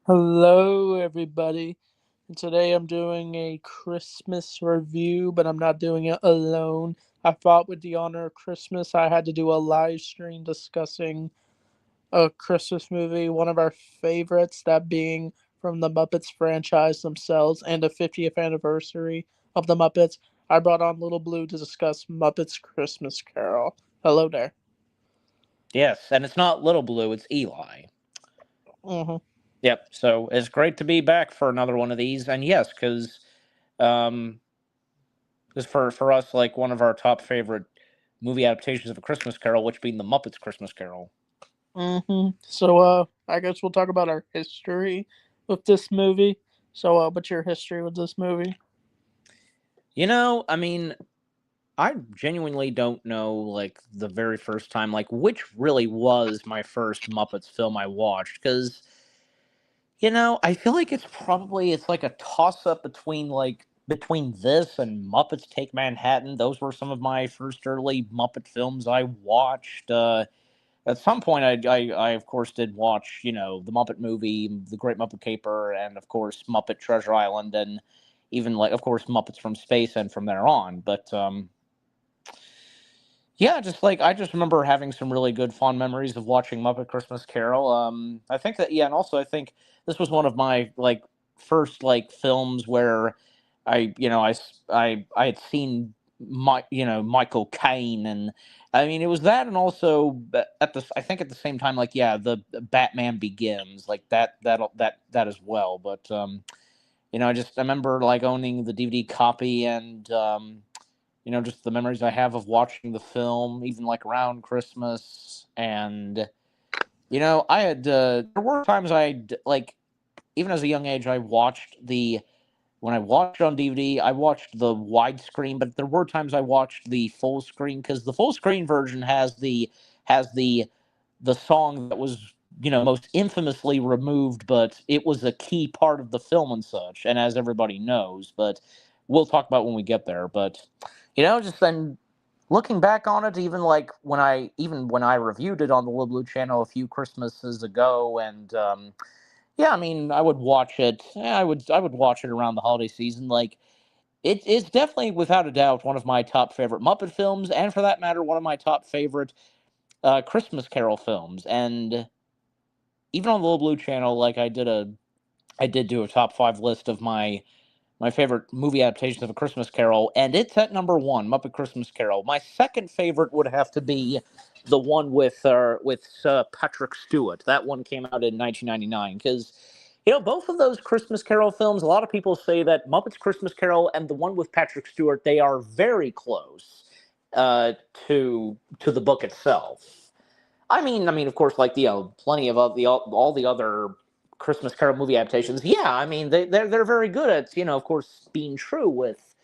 Hello, everybody. And today I'm doing a Christmas review, but I'm not doing it alone. I thought, with the honor of Christmas, I had to do a live stream discussing a Christmas movie, one of our favorites, that being from the Muppets franchise themselves, and the 50th anniversary of the Muppets. I brought on Little Blue to discuss Muppets Christmas Carol. Hello there. Yes, and it's not Little Blue, it's Eli. Hmm. Yep. So it's great to be back for another one of these, and yes, because um, this for us like one of our top favorite movie adaptations of A Christmas Carol, which being the Muppets Christmas Carol. So, I guess we'll talk about our history with this movie. So, what's your history with this movie? I mean, I genuinely don't know like the very first time, like which really was my first Muppets film I watched, because I feel like it's like a toss up between this and Muppets Take Manhattan. Those were some of my first early Muppet films I watched. At some point, I of course did watch the Muppet movie, The Great Muppet Caper, and of course Muppet Treasure Island, and even like of course Muppets from Space, and from there on. But yeah, just like I just remember having some really good fond memories of watching Muppet Christmas Carol. I think that yeah, and also I think this was one of my like first like films where I had seen Michael Caine, and I mean it was that, and also at the I think at the same time, like yeah, the Batman Begins, like that as well. But I remember like owning the DVD copy, and just the memories I have of watching the film, even like around Christmas. And I had there were times like, even as a young age, I watched the when I watched it on DVD, I watched the widescreen, but there were times I watched the full screen, because the full screen version has the song that was most infamously removed, but it was a key part of the film and such, and as everybody knows, but we'll talk about when we get there. But just then looking back on it, even when I reviewed it on the Little Blue channel a few Christmases ago, and yeah, I mean, I would watch it. I would watch it around the holiday season. Like it's definitely, without a doubt, one of my top favorite Muppet films, and for that matter, one of my top favorite Christmas Carol films. And even on the Little Blue channel, like I did do a top five list of my favorite movie adaptations of A Christmas Carol, and it's at number one, Muppet Christmas Carol. My second favorite would have to be the one with Patrick Stewart. That one came out in 1999, because both of those Christmas Carol films. A lot of people say that Muppets Christmas Carol and the one with Patrick Stewart, they are very close uh, to the book itself. I mean, of course, like plenty of all the other Christmas Carol movie adaptations. Yeah, I mean, they're very good at of course, being true with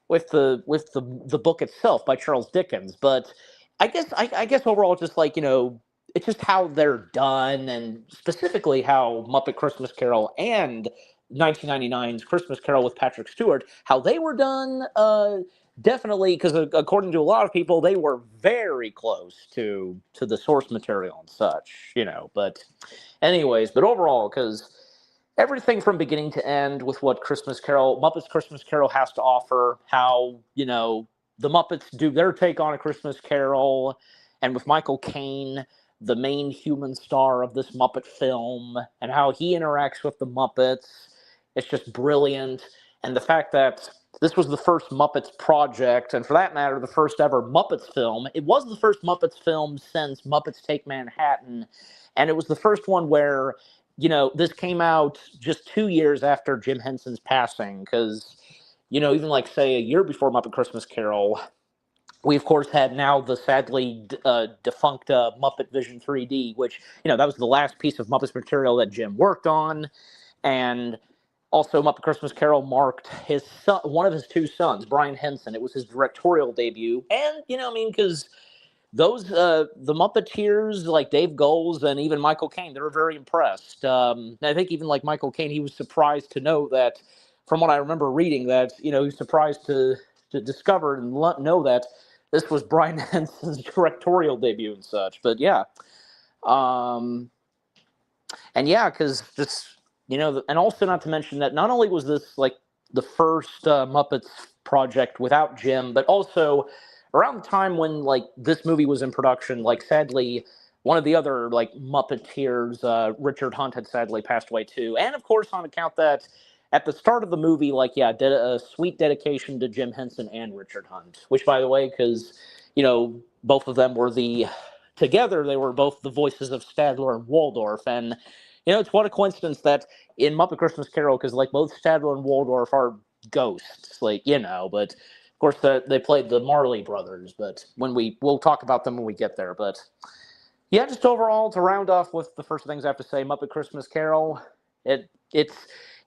the book itself by Charles Dickens. But I guess overall, just like it's just how they're done, and specifically how Muppet Christmas Carol and 1999's Christmas Carol with Patrick Stewart, how they were done. Definitely, because according to a lot of people, they were very close to the source material and such. But anyways, but overall, because everything from beginning to end with what Muppets Christmas Carol has to offer, how the Muppets do their take on A Christmas Carol, and with Michael Caine, the main human star of this Muppet film, and how he interacts with the Muppets, it's just brilliant. And the fact that this was the first Muppets project, and for that matter, the first ever Muppets film. It was the first Muppets film since Muppets Take Manhattan, and it was the first one where this came out just 2 years after Jim Henson's passing, because even like say a year before Muppet Christmas Carol, we of course had now the sadly defunct Muppet Vision 3D, which that was the last piece of Muppets material that Jim worked on. And also, Muppet Christmas Carol marked his son, one of his two sons, Brian Henson. It was his directorial debut, and I mean, because those the Muppeteers like Dave Goelz and even Michael Caine, they were very impressed. I think even like Michael Caine, he was surprised to know that, from what I remember reading, that he was surprised to discover and know that this was Brian Henson's directorial debut and such. But yeah, um, and yeah, because just and also not to mention that not only was this like the first Muppets project without Jim, but also around the time when like this movie was in production, like sadly one of the other like Muppeteers, Richard Hunt, had sadly passed away too, and of course on account that at the start of the movie, like yeah, did a sweet dedication to Jim Henson and Richard Hunt, which by the way, because both of them were together they were both the voices of Stadler and Waldorf, and it's what a coincidence that in Muppet Christmas Carol, because like both Stadler and Waldorf are ghosts, but of course they played the Marley brothers. But we'll talk about them when we get there. But yeah, just overall to round off with the first things I have to say, Muppet Christmas Carol, it's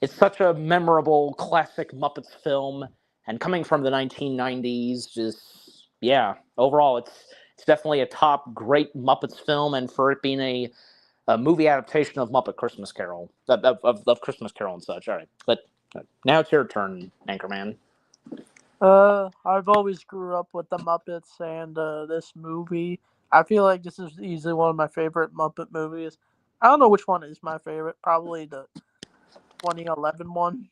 such a memorable classic Muppets film, and coming from the 1990s, just yeah, overall it's definitely a top great Muppets film, and for it being a movie adaptation of Muppet Christmas Carol, of Christmas Carol and such. All right, but now it's your turn, Anchorman. I've always grew up with the Muppets and this movie. I feel like this is easily one of my favorite Muppet movies. I don't know which one is my favorite. Probably the 2011 one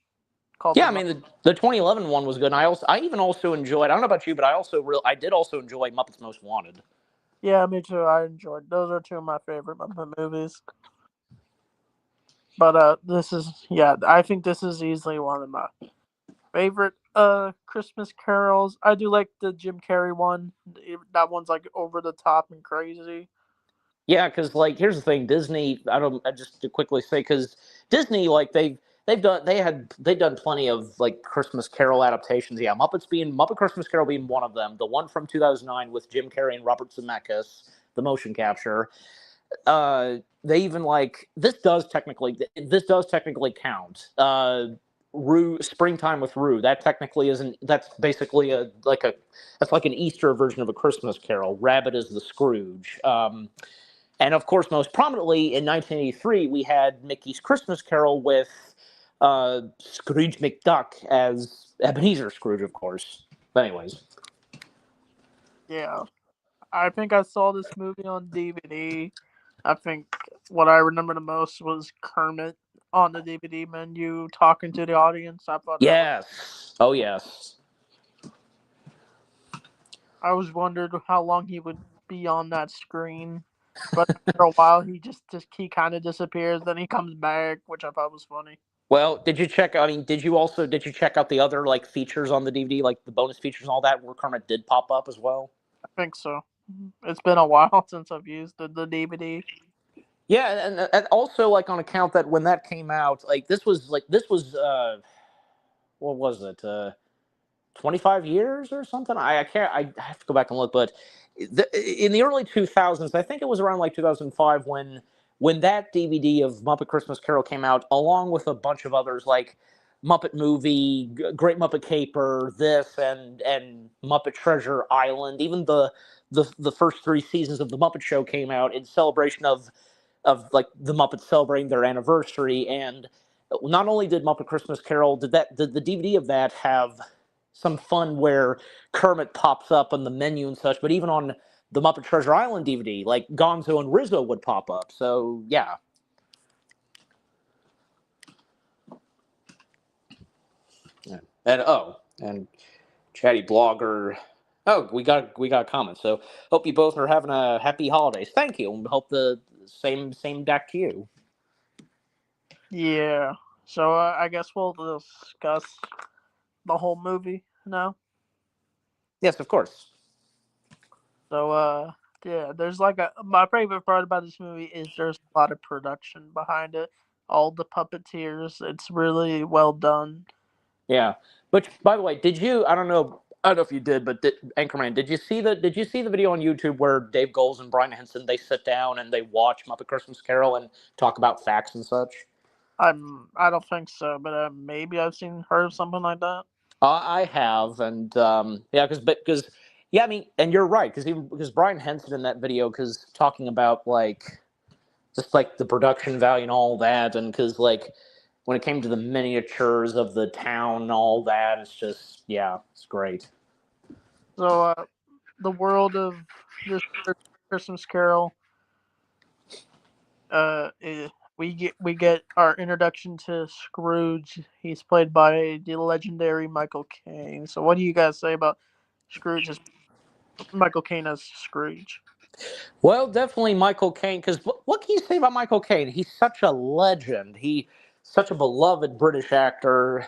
called The Yeah, I Muppet. mean the 2011 one was good. And I even also enjoyed. I don't know about you, but I did also enjoy Muppets Most Wanted. Yeah, me too. I enjoyed. Those are two of my favorite Muppet movies. But this is yeah. I think this is easily one of my favorite Christmas carols. I do like the Jim Carrey one. That one's like over the top and crazy. Yeah, because like here's the thing, Disney. I just to quickly say because Disney like they've done plenty of like Christmas Carol adaptations. Yeah, Muppet Christmas Carol being one of them. The one from 2009 with Jim Carrey and Robert Zemeckis, the motion capture. They even like this does technically count. Rue Springtime with Rue, that technically isn't, that's basically that's like an Easter version of A Christmas Carol. Rabbit is the Scrooge. And of course, most prominently in 1983, we had Mickey's Christmas Carol with Scrooge McDuck as Ebenezer Scrooge, of course. But anyways, Yeah, I think I saw this movie on DVD. I think what I remember the most was Kermit on the DVD menu talking to the audience. I thought that was. yes, oh yes. I was wondered how long he would be on that screen, but after a while he just he kind of disappears. Then he comes back, which I thought was funny. Well, did you check? I mean, did you check out the other like features on the DVD, like the bonus features and all that, where Kermit did pop up as well? I think so. It's been a while since I've used the DVD. Yeah, and also like on account that when that came out, this was what was it? 25 years or something. I can't. I have to go back and look, but in the early 2000s, I think it was around like 2005 when that DVD of Muppet Christmas Carol came out, along with a bunch of others like Muppet Movie, Great Muppet Caper, this and Muppet Treasure Island. Even the first three seasons of the Muppet Show came out in celebration of like the Muppets celebrating their anniversary. And not only did Muppet Christmas Carol did the DVD of that have some fun where Kermit pops up on the menu and such, but even on the Muppet Treasure Island DVD, like Gonzo and Rizzo would pop up. So yeah. Yeah. And chatty blogger. Oh, we got comments. So hope you both are having a happy holidays. Thank you, and hope the same deck to you. Yeah. So I guess we'll discuss the whole movie now. Yes, of course. So yeah, there's like a my favorite part about this movie is there's a lot of production behind it. All the puppeteers, it's really well done. Yeah. Which, by the way, did you? I don't know if you did, but Anchorman, did you see the video on YouTube where Dave Goles and Brian Henson they sit down and they watch Muppet Christmas Carol and talk about facts and such? I don't think so, but maybe I've seen heard of something like that. I have, and yeah, because yeah, I mean, and you're right, because Brian Henson in that video, because talking about like just like the production value and all that, and because like when it came to the miniatures of the town and all that, it's just yeah, it's great. So the world of this Christmas Carol we get our introduction to Scrooge. He's played by the legendary Michael Caine. So, what do you guys say about Scrooge as Michael Caine as Scrooge? Well, definitely Michael Caine. Because what can you say about Michael Caine? He's such a legend. Such a beloved British actor.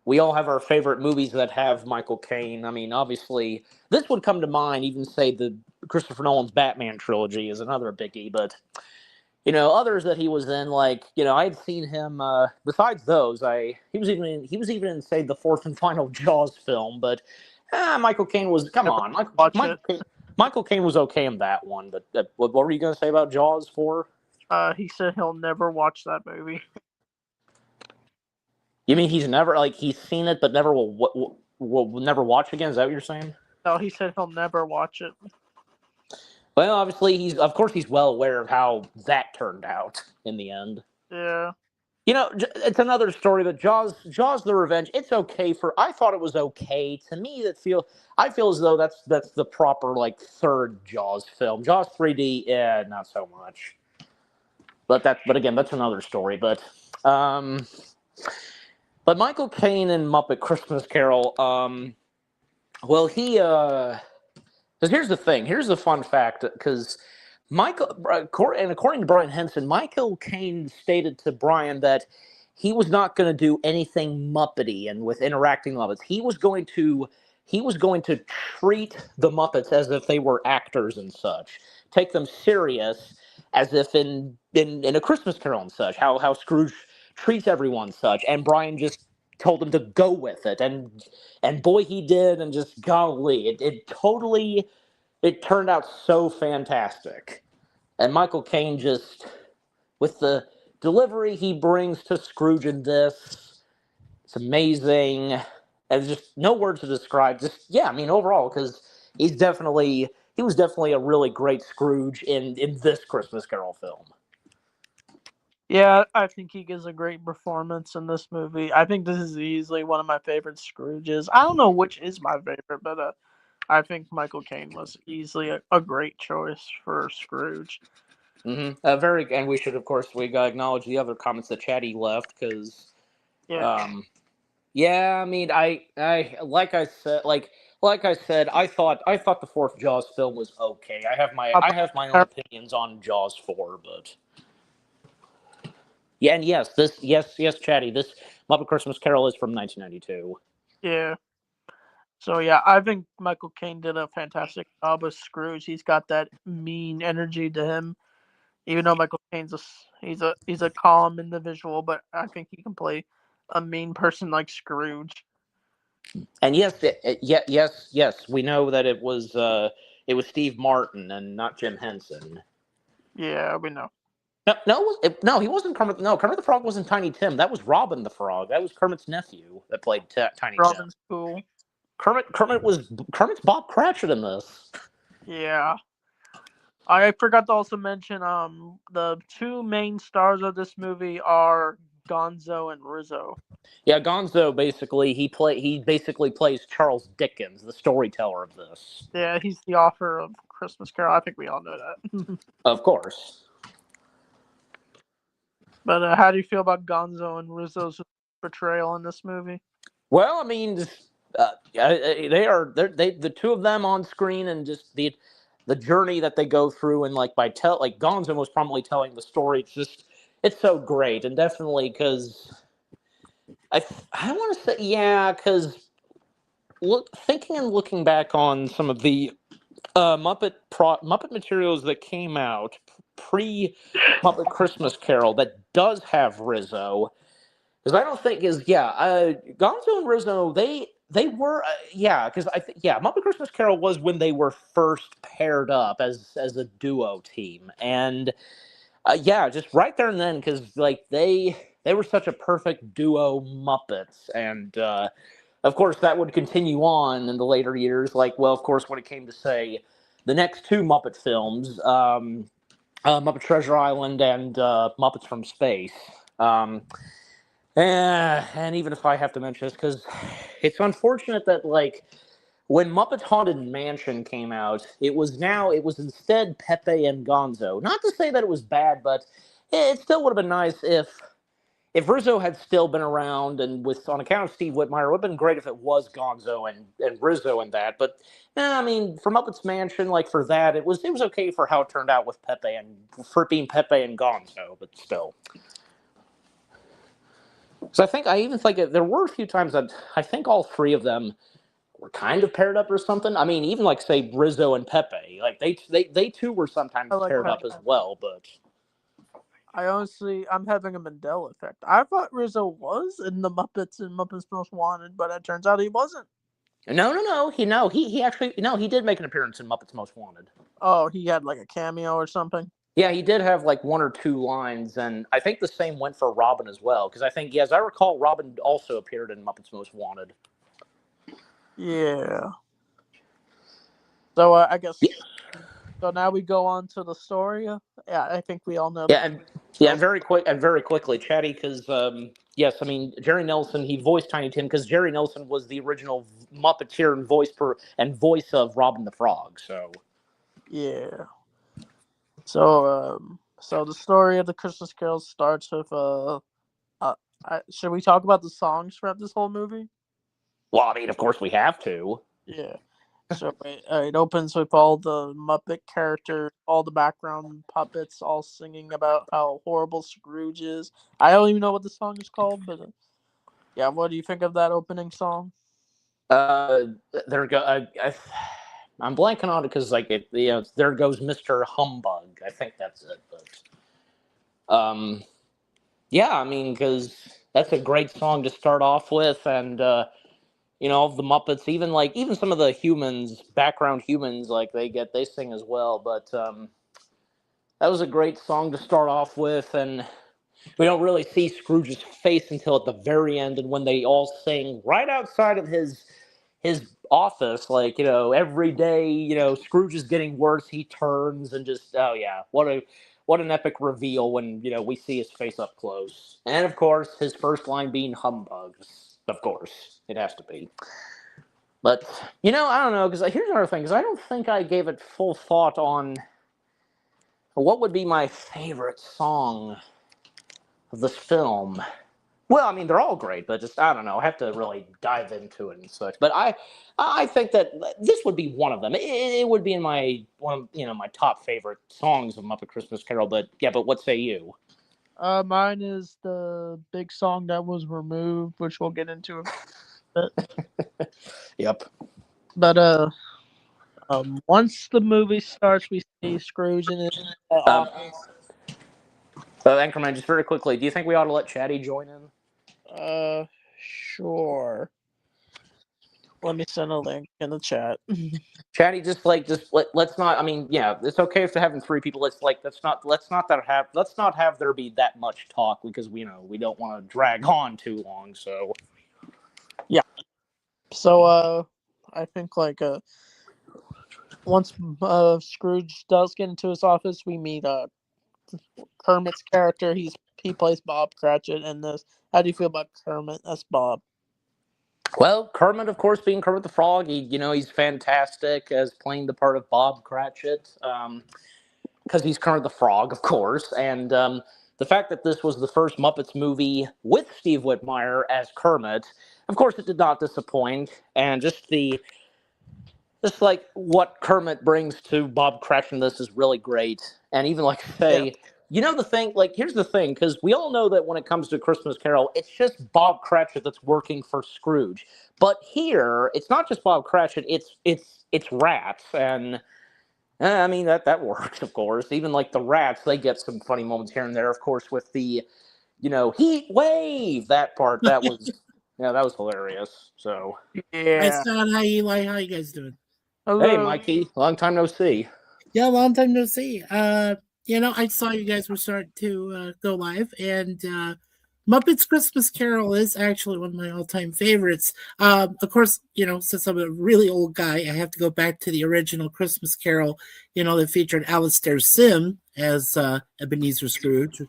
We all have our favorite movies that have Michael Caine. I mean, obviously, this would come to mind. Even say the Christopher Nolan's Batman trilogy is another biggie. But others that he was in, like I had seen him. Besides those, I he was even in say the fourth and final Jaws film. But Michael Caine was come Never on, watch it. Michael Caine was okay in that one. But what were you going to say about Jaws for? He said he'll never watch that movie. You mean he's never like he's seen it but never will never watch again? Is that what you're saying? No, he said he'll never watch it. Well, obviously he's well aware of how that turned out in the end. Yeah, It's another story. But Jaws the Revenge. It's okay for. I thought it was okay to me. I feel as though that's the proper like third Jaws film. Jaws 3D, yeah, not so much. But again, that's another story. Um, but Michael Caine and Muppet Christmas Carol. Well, because here's the thing. Here's the fun fact. Because and according to Brian Henson, Michael Caine stated to Brian that he was not going to do anything Muppety and with interacting Muppets. He was going to treat the Muppets as if they were actors and such, take them serious as if in a Christmas Carol and such. How Scrooge treats everyone such, and Brian just told him to go with it, and boy he did, and just golly, it totally it turned out so fantastic. And Michael Caine just, with the delivery he brings to Scrooge in this, it's amazing. And just no words to describe. Just yeah, I mean overall, because he was definitely a really great Scrooge in this Christmas Carol film. yeah. I think he gives a great performance in this movie. I think this is easily one of my favorite Scrooges. I don't know which is my favorite, but I think Michael Caine was easily a great choice for Scrooge. And we should of course we gotta acknowledge the other comments that Chatty left because Yeah, um, yeah, I mean, I like I said, I thought the fourth Jaws film was okay. I have my own opinions on Jaws 4, but yeah, and yes, Chatty, this Muppet Christmas Carol is from 1992. yeah. So yeah, I think Michael Caine did a fantastic job with Scrooge. He's got that mean energy to him. Even though Michael Caine's he's a calm individual, but I think he can play a mean person like Scrooge. And yes, yes, we know that it was Steve Martin and not Jim Henson. Yeah, we know. No, he wasn't Kermit. No, Kermit the Frog wasn't Tiny Tim. That was Robin the Frog. That was Kermit's nephew that played Tiny Tim. Robin's cool. Kermit's Bob Cratchit in this. Yeah. I forgot to also mention the two main stars of this movie are Gonzo and Rizzo. Yeah, Gonzo he basically plays Charles Dickens, the storyteller of this. Yeah, he's the author of Christmas Carol. I think we all know that. Of course. But how do you feel about Gonzo and Rizzo's portrayal in this movie? Well, I mean, the two of them on screen and just the journey that they go through and like Gonzo was probably telling the story. It's so great and definitely because I want to say yeah because thinking and looking back on some of the Muppet materials that came out pre Muppet Christmas Carol that does have Rizzo. Because I don't think Gonzo and Rizzo they were yeah because I think yeah Muppet Christmas Carol was when they were first paired up as a duo team and yeah just right there and then because like they were such a perfect duo Muppets and of course that would continue on in the later years like well of course when it came to say the next two Muppet films Muppet Treasure Island and Muppets from Space. And even if I have to mention this, because it's unfortunate that like when Muppet Haunted Mansion came out, it was instead Pepe and Gonzo. Not to say that it was bad, but It still would have been nice if Rizzo had still been around, and with on account of Steve Whitmire, it would have been great if it was Gonzo and Rizzo and that. But I mean, for Muppets Mansion, like for that, it was okay for how it turned out with Pepe and for it being Pepe and Gonzo. But still, because I even think there were a few times that I think all three of them were kind of paired up or something. I mean, even like say Rizzo and Pepe, like they too were I sometimes like paired up Pepe. as well. But I'm having a Mandela effect. I thought Rizzo was in the Muppets and Muppets Most Wanted, but it turns out he wasn't. no, he actually no, he did make an appearance in Muppets Most Wanted. Oh, he had like a cameo or something. Yeah, he did have like one or two lines, and I think the same went for Robin as well. Because I think, yeah, as I recall, Robin also appeared in Muppets Most Wanted. Yeah. So I guess Yeah, so. Now we go on to the story. Yeah, I think we all know the yeah, yeah, details. and very quickly, Chatty, because yes, I mean Jerry Nelson, he voiced Tiny Tim because Jerry Nelson was the original Muppeteer and voice of Robin the Frog. So Yeah. So the story of the Christmas Carol starts with uh should we talk about the songs throughout this whole movie? well, I mean, of course we have to. Yeah. So it opens with all the Muppet characters, all the background puppets, all singing about how horrible Scrooge is. I don't even know what the song is called, but yeah, what do you think of that opening song? Uh, there go. I'm blanking on it because like there goes Mr. Humbug. I think that's it. But yeah, I mean, because that's a great song to start off with, and the Muppets, even some of the humans, background humans, like they sing as well. But that was a great song to start off with, and we don't really see Scrooge's face until at the very end, and when they all sing right outside of his office, like every day, Scrooge is getting worse. He turns and just oh yeah, what an epic reveal when we see his face up close, and of course his first line being humbugs. Of course, it has to be. But I don't know because here's another thing because I don't think I gave it full thought on what would be my favorite song of this film. Well, I mean, they're all great, but just I don't know. I have to really dive into it and such. But I think that this would be one of them. It would be in my one of my top favorite songs of Muppet Christmas Carol. But yeah, but what say you? Mine is the big song that was removed, which we'll get into a bit. Yep. But once the movie starts, we see Scrooge in his Um, office. Anchorman, just very quickly, do you think we ought to let Chatty join in? Sure. Let me send a link in the chat. Chatty, let's not. I mean, yeah, it's okay if having three people. Let's not have there be that much talk because we don't want to drag on too long. So Yeah. So I think once Scrooge does get into his office, we meet Kermit's character. He plays Bob Cratchit in this. How do you feel about Kermit? That's Bob. well, Kermit, of course, being Kermit the Frog, he's fantastic as playing the part of Bob Cratchit. Because he's Kermit the Frog, of course, and the fact that this was the first Muppets movie with Steve Whitmire as Kermit, of course, it did not disappoint, and just like what Kermit brings to Bob Cratchit in this is really great, and even like Yeah. say. The thing, like, here's the thing, because we all know that when it comes to Christmas Carol, it's just Bob Cratchit that's working for Scrooge. But here, it's not just Bob Cratchit; it's rats, and I mean that works, of course. Even like the rats, they get some funny moments here and there. Of course, with the heat wave that part, that was hilarious. So Hi, Yeah. Scott. Hi, Eli. How you guys doing? hey, Hello. Mikey, long time no see. Yeah, long time no see. I saw you guys were starting to go live, and Muppets Christmas Carol is actually one of my all-time favorites. Of course, since I'm a really old guy, I have to go back to the original Christmas Carol. That featured Alistair Sim as Ebenezer Scrooge.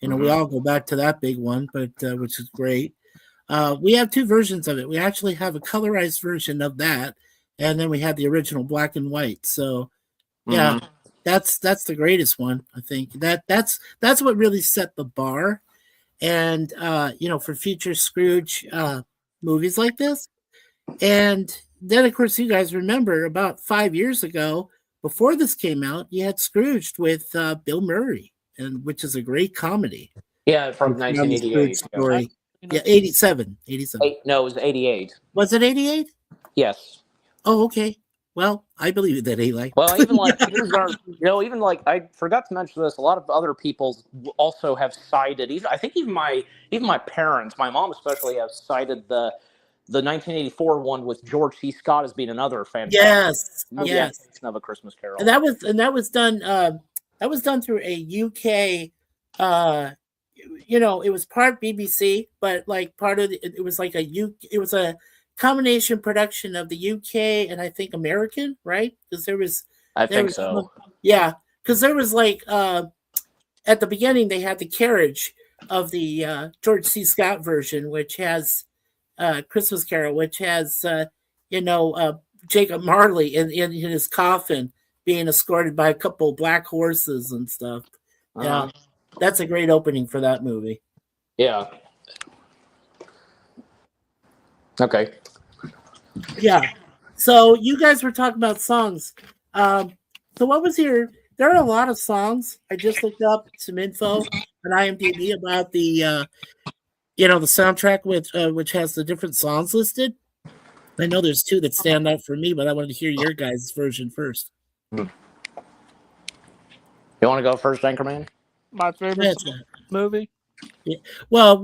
We Mm-hmm. all go back to that big one, but which is great. We have two versions of it. We actually have a colorized version of that, and then we have the original black and white. So, yeah, Mm-hmm. That's the greatest one. I think that's what really set the bar, and for future Scrooge movies like this. And then, of course, you guys remember about 5 years ago, before this came out, you had Scrooged with Bill Murray, and which is a great comedy. Yeah, from It's around the Scrooge 1988. Yeah. story. Yeah, 87. 87. No, it was 88. Was it 88? Yes. Oh, okay. Well, I believe that Eli. Well, even like even like I forgot to mention this. A lot of other people also have cited. Even I think even my parents, my mom especially, have cited the 1984 one with George C. Scott as being another fantastic Yes, movie yes. adaptation of A Christmas Carol. And that was done. That was done through a UK. It was part BBC, but like part of it was like it was a combination production of the UK and I think American, right? Because I think so. Yeah, because there was like at the beginning they had the carriage of the George C. Scott version, which has Christmas Carol, which has Jacob Marley in his coffin being escorted by a couple black horses and stuff. Yeah, that's a great opening for that movie. Yeah. Okay. Yeah. So you guys were talking about songs. So what was your? There are a lot of songs. I just looked up some info on IMDb about the the soundtrack with which has the different songs listed. I know there's two that stand out for me, but I wanted to hear your guys' version first. You want to go first, Anchorman? My favorite movie. Yeah. Well,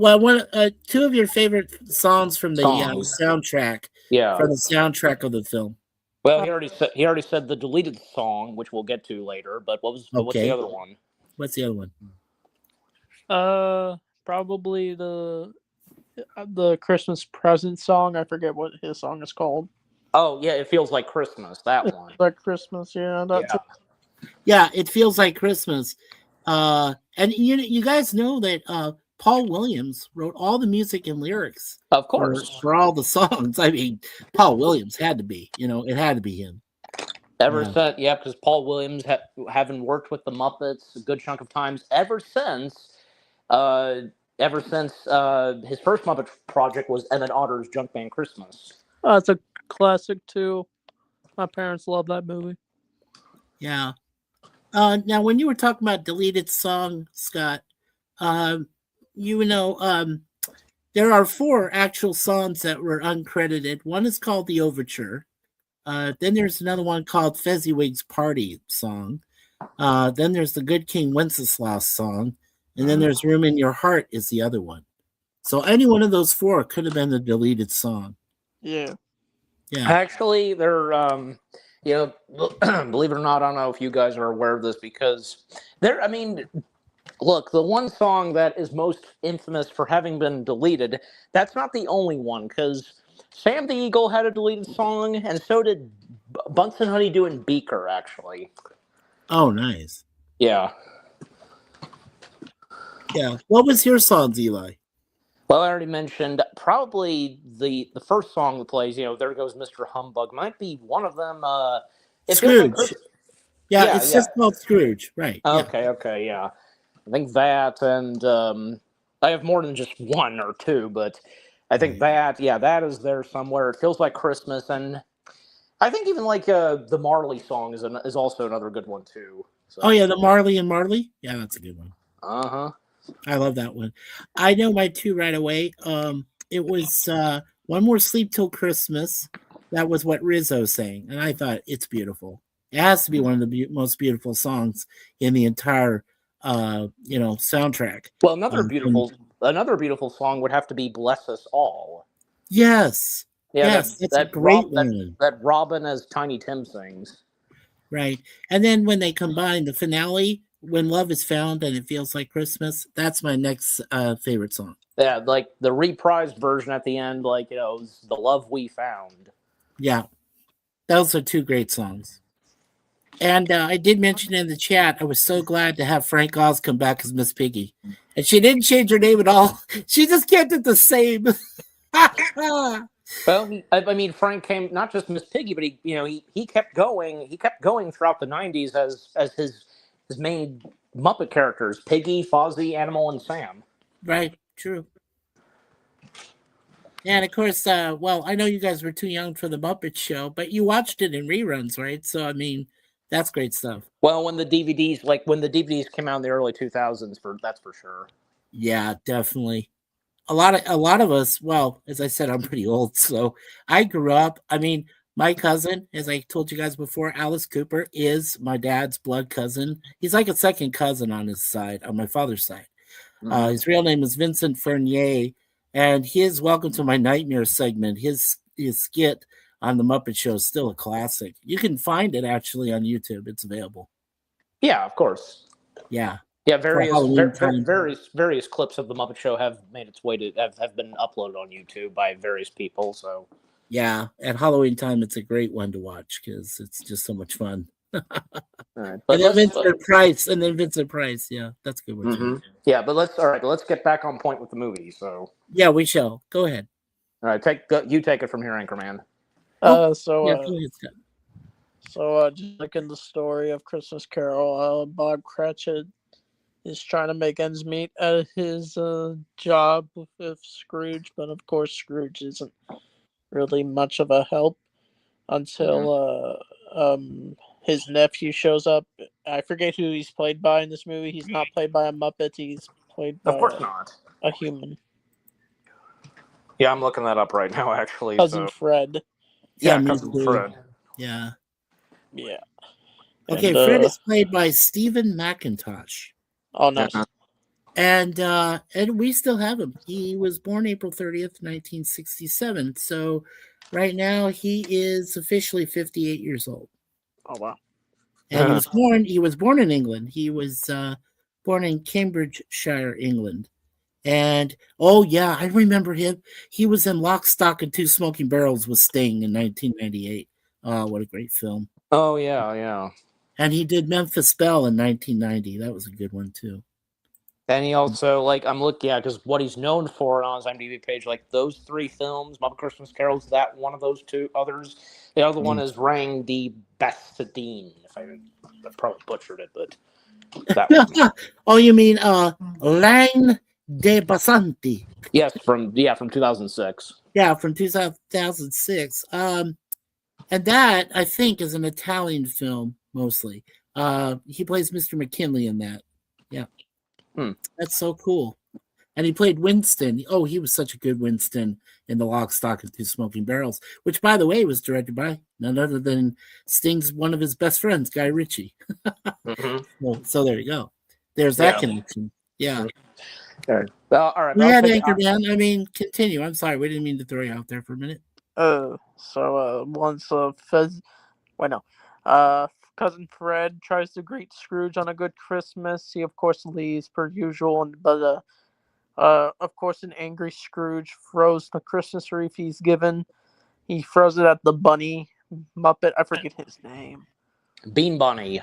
two of your favorite songs from the soundtrack. Yeah, from the soundtrack of the film. Well, he already said the deleted song, which we'll get to later. But what's the other one? What's the other one? Probably the Christmas present song. I forget what his song is called. Oh yeah, It Feels Like Christmas. That one. Like Christmas, yeah. Yeah, It Feels Like Christmas. And you guys know that Paul Williams wrote all the music and lyrics, of course, for all the songs. I mean, Paul Williams had to be. It had to be him. Since, because Paul Williams having worked with the Muppets a good chunk of times ever since his first Muppet project was Emmett Otter's Junk Band Christmas. Oh, it's a classic too. My parents love that movie. Yeah. Now, when you were talking about deleted song, Scott, there are 4 actual songs that were uncredited. One is called The Overture. Then there's another one called Fezziwig's Party Song. Then there's the Good King Wenceslas song. And then there's Room in Your Heart is the other one. So any one of those 4 could have been the deleted song. Yeah. Yeah. Actually, they're believe it or not, I don't know if you guys are aware of this because look, the one song that is most infamous for having been deleted, that's not the only one, because Sam the Eagle had a deleted song, and so did Bunsen Honeydew and Beaker, actually. Oh, nice. Yeah. Yeah. What was your songs, Eli? Well, I already mentioned probably the first song that plays, There Goes Mr. Humbug, might be one of them. Scrooge. It's just called Scrooge, right. Okay, yeah. I think that, and I have more than just one or two, but I think that is there somewhere. It Feels Like Christmas, and I think even like the Marley song is also another good one too. So. Oh yeah, the Marley and Marley? Yeah, that's a good one. Uh-huh. I love that one. I know my 2 right away. It was One More Sleep Till Christmas. That was what Rizzo sang, and I thought it's beautiful. It has to be one of the most beautiful songs in the entire soundtrack. Well, another beautiful song would have to be Bless Us All. Yes. Yeah, yes, that's a great one. That Robin as Tiny Tim sings. Right. And then when they combine the finale, When Love Is Found and It Feels Like Christmas, that's my next favorite song. Yeah, like the reprised version at the end, is The Love We Found. Yeah. Those are 2 great songs. And I did mention in the chat, I was so glad to have Frank Oz come back as Miss Piggy. And she didn't change her name at all. She just kept it the same. Well, I mean, Frank came not just Miss Piggy, but he kept going. He kept going throughout the '90s as his main Muppet characters: Piggy, Fozzie, Animal, and Sam. Right, true. And of course, well, I know you guys were too young for the Muppet Show, but you watched it in reruns, right? So I mean, that's great stuff. Well, when the DVDs came out in the early 2000s, that's for sure. Yeah, definitely. A lot of us, well, as I said, I'm pretty old, so I grew up. I mean, my cousin, as I told you guys before, Alice Cooper is my dad's blood cousin. He's like a second cousin on his side, on my father's side. His real name is Vincent Fernier, and his Welcome to My Nightmare segment, his skit on the Muppet Show is still a classic. You can find it actually on YouTube. It's available. Yeah, of course. Yeah. Yeah, For Halloween time. various clips of the Muppet Show have made its way to have been uploaded on YouTube by various people. So Yeah, at Halloween time, it's a great one to watch because it's just so much fun. all right, And but then Vincent Price, yeah, that's a good one too. yeah, but let's get back on point with the movie. So Yeah, we shall. Go ahead. all right, you take it from here, Anchorman. Yeah, So go ahead, Scott. just like in the story of Christmas Carol, Bob Cratchit is trying to make ends meet at his job with Scrooge, but of course Scrooge isn't really much of a help until his nephew shows up. I forget who he's played by in this movie. He's not played by a Muppet. He's played by Of course not. a human. Yeah, I'm looking that up right now, actually. Cousin Fred. Yeah, me Cousin too. Fred. Yeah. Yeah. Okay, And, Fred is played by Stephen McIntosh. Oh, nice. And we still have him. He was born April 30th, 1967. So right now he is officially 58 years old. Oh, wow. And he was born in England. He was born in Cambridgeshire, England. And oh yeah, I remember him. He was in Lock, Stock, and Two Smoking Barrels with Sting in 1998. Oh, what a great film. Oh yeah. And he did Memphis Belle in 1990. That was a good one too. And he also, I'm looking at, because what he's known for on his IMDb page, those three films, Muppet Christmas Carol's that one of those two others. The other one is Rang the Bastardine. I've probably butchered it, but that one. Oh, you mean Lang de Basanti? Yes, from 2006. Yeah, from 2006. And that, I think, is an Italian film, mostly. He plays Mr. McKinley in that. Yeah. That's so cool. And he played Winston. Oh, he was such a good Winston in The Lock, Stock, and Two Smoking Barrels, which, by the way, was directed by none other than Sting's one of his best friends, Guy Ritchie. So there you go. There's that connection. Yeah. All right. Well, all right. Go ahead, Anchorman. I mean, continue. I'm sorry. We didn't mean to throw you out there for a minute. Once Cousin Fred tries to greet Scrooge on a good Christmas. He of course leaves per usual, but of course an angry Scrooge throws the Christmas wreath he's given. He throws it at the bunny Muppet. I forget his name. Bean Bunny.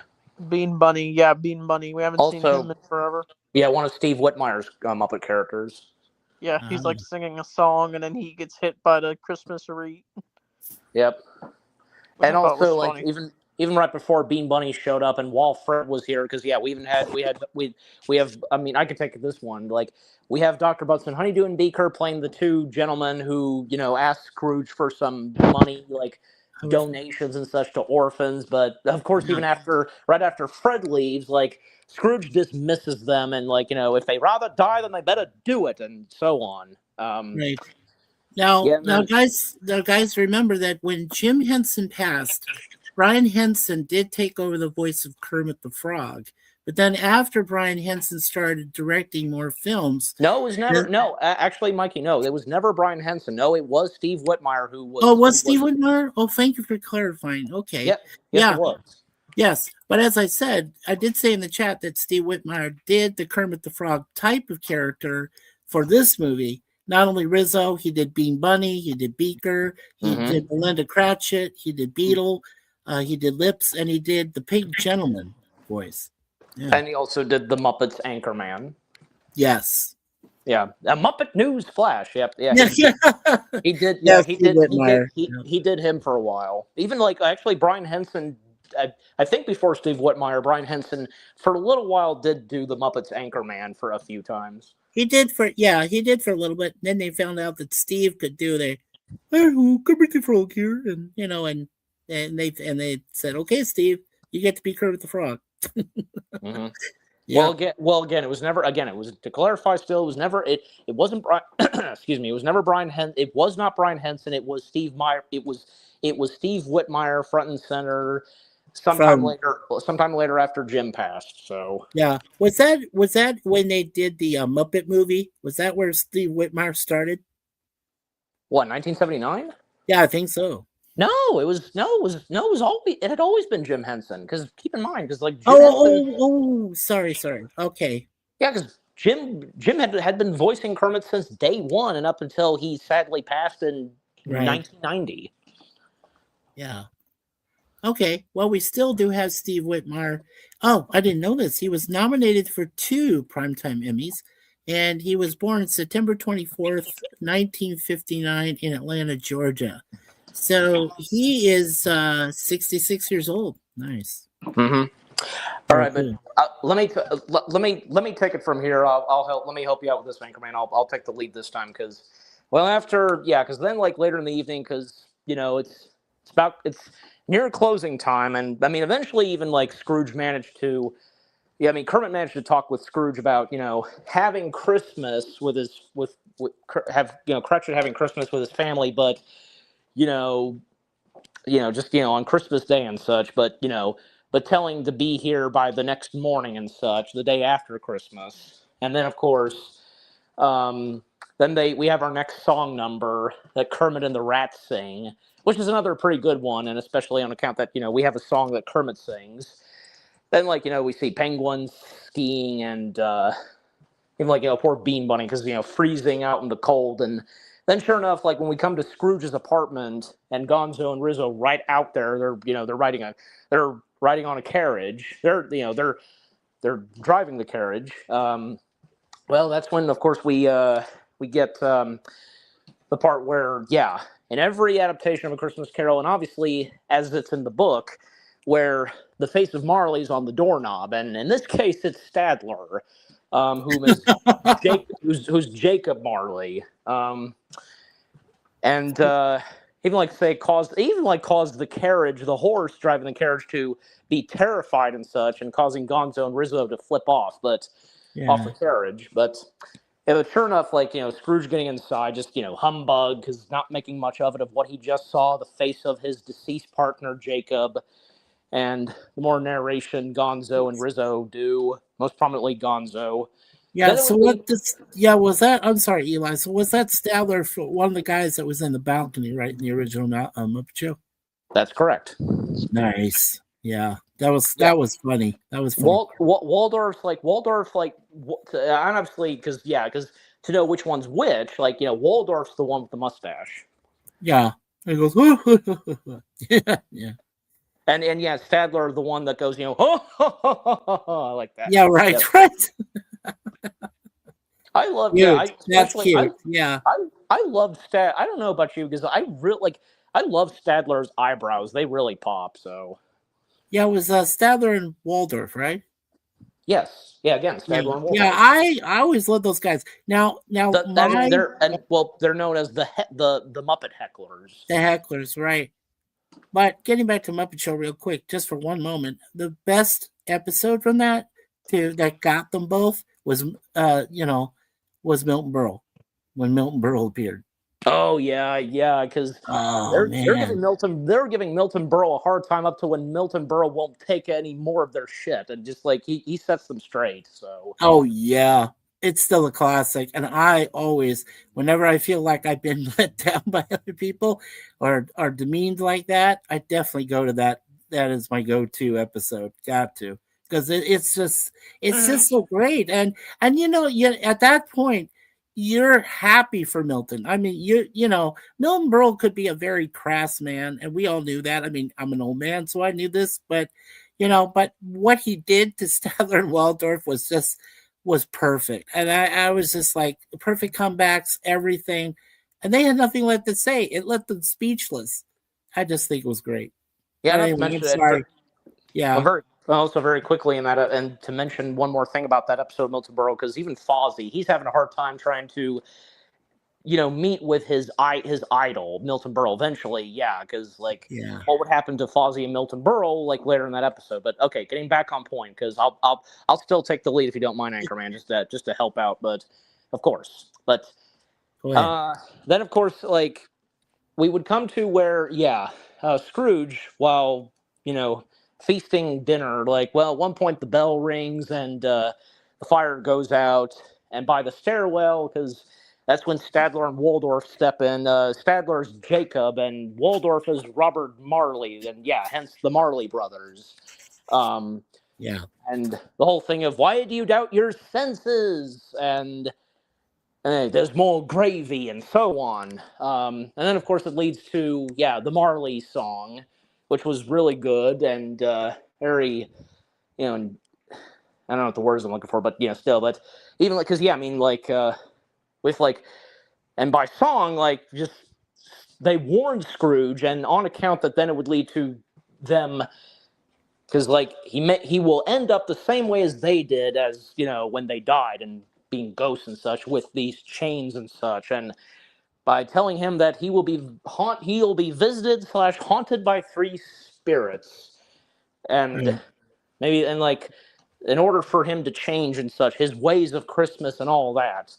Bean Bunny. Yeah, Bean Bunny. We haven't seen him in forever. Yeah, one of Steve Whitmire's Muppet characters. Yeah, he's singing a song, and then he gets hit by the Christmas wreath. Yep. And also, even right before Bean Bunny showed up, and while Fred was here, because we have. I mean, I could take this one. We have Dr. Butson, Honeydew and Beaker playing the two gentlemen who asked Scrooge for some money, donations and such to orphans. But of course, right after Fred leaves, Scrooge dismisses them, and if they rather die, then they better do it, and so on. Right. Now, guys, remember that when Jim Henson passed, Brian Henson did take over the voice of Kermit the Frog. But then after Brian Henson started directing more films... No, it was never... actually, Mikey, no. It was never Brian Henson. No, it was Steve Whitmire who was... Oh, was Steve Whitmire? Oh, thank you for clarifying. Okay. Yep. Yes, it was. Yes, but as I said, I did say in the chat that Steve Whitmire did the Kermit the Frog type of character for this movie. Not only Rizzo, he did Bean Bunny, he did Beaker, he did Melinda Cratchit, he did Beetle, he did Lips, and he did the Pink Gentleman voice. Yeah. And he also did the Muppets Anchorman. Yes. Yeah, a Muppet News Flash. Yep, yeah, Yeah, yeah. he did. Yeah, Yeah, Steve Whitmire. he did him for a while. Even like actually Brian Henson. I think before Steve Whitmire, Brian Henson for a little while did do the Muppets Anchorman for a few times. He did for a little bit. Then they found out that Steve could do the "Oh, Kermit the Frog here," and they said, "Okay, Steve, you get to be Kermit the Frog." Mm-hmm. Yeah, Well, again, it was never. Again, it was to clarify. Still, it was never. It wasn't. Excuse me. It was never Brian. It was not Brian Henson. It was Steve Meyer. It was Steve Whitmire, front and center. Sometime from later. Sometime later after Jim passed. So yeah. Was that when they did the Muppet movie? Was that where Steve Whitmire started? what? 1979. Yeah, I think so. No, it was no, it was no, it was always it had always been Jim Henson. Because keep in mind, because like Jim Henson. Sorry. Okay, Yeah, because Jim had been voicing Kermit since day one and up until he sadly passed in right. 1990. Yeah. Okay, well, we still do have Steve Whitmire. Oh, I didn't know this. He was nominated for 2 Primetime Emmys, and he was born September 24th, 1959, in Atlanta, Georgia. So he is 66 years old. Nice. Mm-hmm. All right, Cool. but let me take it from here. I'll help. Let me help you out with this, Anchorman. I'll take the lead this time because, well, because then like later in the evening, because it's near closing time, and I mean eventually even like Scrooge managed to, yeah, I mean Kermit managed to talk with Scrooge about having Christmas with Cratchit having Christmas with his family, but you know just on Christmas Day and such, but telling to be here by the next morning and such, the day after Christmas, and then of course, um, then we have our next song number that Kermit and the Rats sing, which is another pretty good one, and especially on account that we have a song that Kermit sings. Then we see penguins skiing and even poor Bean Bunny because freezing out in the cold. And then sure enough, like when we come to Scrooge's apartment and Gonzo and Rizzo right out there, they're riding on a carriage. They're driving the carriage. Well, that's when of course we get the part where in every adaptation of A Christmas Carol, and obviously as it's in the book, where the face of Marley's on the doorknob, and in this case it's Stadler, whom is who's Jacob Marley, and caused the carriage, the horse driving the carriage, to be terrified and such, and causing Gonzo and Rizzo to flip off, off the carriage. But sure enough, Scrooge getting inside, just humbug, because not making much of it of what he just saw, the face of his deceased partner Jacob. And the more narration Gonzo and Rizzo do, most prominently Gonzo. Yeah, so was that, I'm sorry, Eli, so was that Stadler, for one of the guys that was in the balcony, right, in the original Muppet Show? That's correct. Nice. Yeah, that was funny. That was funny. Waldorf's honestly, because to know which one's which, Waldorf's the one with the mustache. Yeah. He goes, yeah. And Stadler, the one that goes, like that. Yeah, right, right. I love that's cute. I love Stad. I don't know about you because I love Stadler's eyebrows. They really pop. So yeah, it was Stadler and Waldorf, right? Yes. Yeah. Again, Stadler and Waldorf. Yeah, I always love those guys. Now, they're known as the Muppet hecklers. The hecklers, right? But getting back to Muppet Show real quick, just for one moment, the best episode from that got them both was Milton Berle, when Milton Berle appeared. Oh yeah, because they're giving Milton Berle a hard time up to when Milton Berle won't take any more of their shit, and just he sets them straight. So yeah, it's still a classic, and I always, whenever I feel like I've been let down by other people or demeaned like that, I definitely go to that. That is my go-to episode. Got to, because it's just so great, and at that point you're happy for Milton. I mean, Milton Berle could be a very crass man, and we all knew that. I mean, I'm an old man, so I knew this, but what he did to Stadler and Waldorf was was perfect. And I was just like, perfect comebacks, everything. And they had nothing left to say. It left them speechless. I just think it was great. Yeah, But not to anyway, I'm mention it. sorry. Yeah. Also very quickly in that, and to mention one more thing about that episode of Milton Berle, because even Fozzie, he's having a hard time trying to, meet with his idol Milton Berle eventually. Yeah, because like, Yeah. what would happen to Fozzie and Milton Berle like later in that episode? But okay, getting back on point, because I'll still take the lead if you don't mind, Anchorman, just to help out. But of course, but Go ahead. then of course, like, we would come to where, Scrooge, while, feasting dinner, like, well, at one point the bell rings and the fire goes out, and by the stairwell, because that's when Stadler and Waldorf step in. Stadler's Jacob, and Waldorf is Robert Marley, and yeah, hence the Marley brothers. Um, Yeah. and the whole thing of, why do you doubt your senses? And there's more gravy and so on. And then, of course, it leads to, the Marley song, which was really good and very, and I don't know what the words I'm looking for, but, still, but even like, because, with like, and by song, like, just, they warned Scrooge, and on account that then it would lead to them, because, like, he will end up the same way as they did, as, when they died, and being ghosts and such, with these chains and such, and by telling him that he'll be visited / haunted by three spirits, and Right. maybe, and like, in order for him to change and such, his ways of Christmas and all that,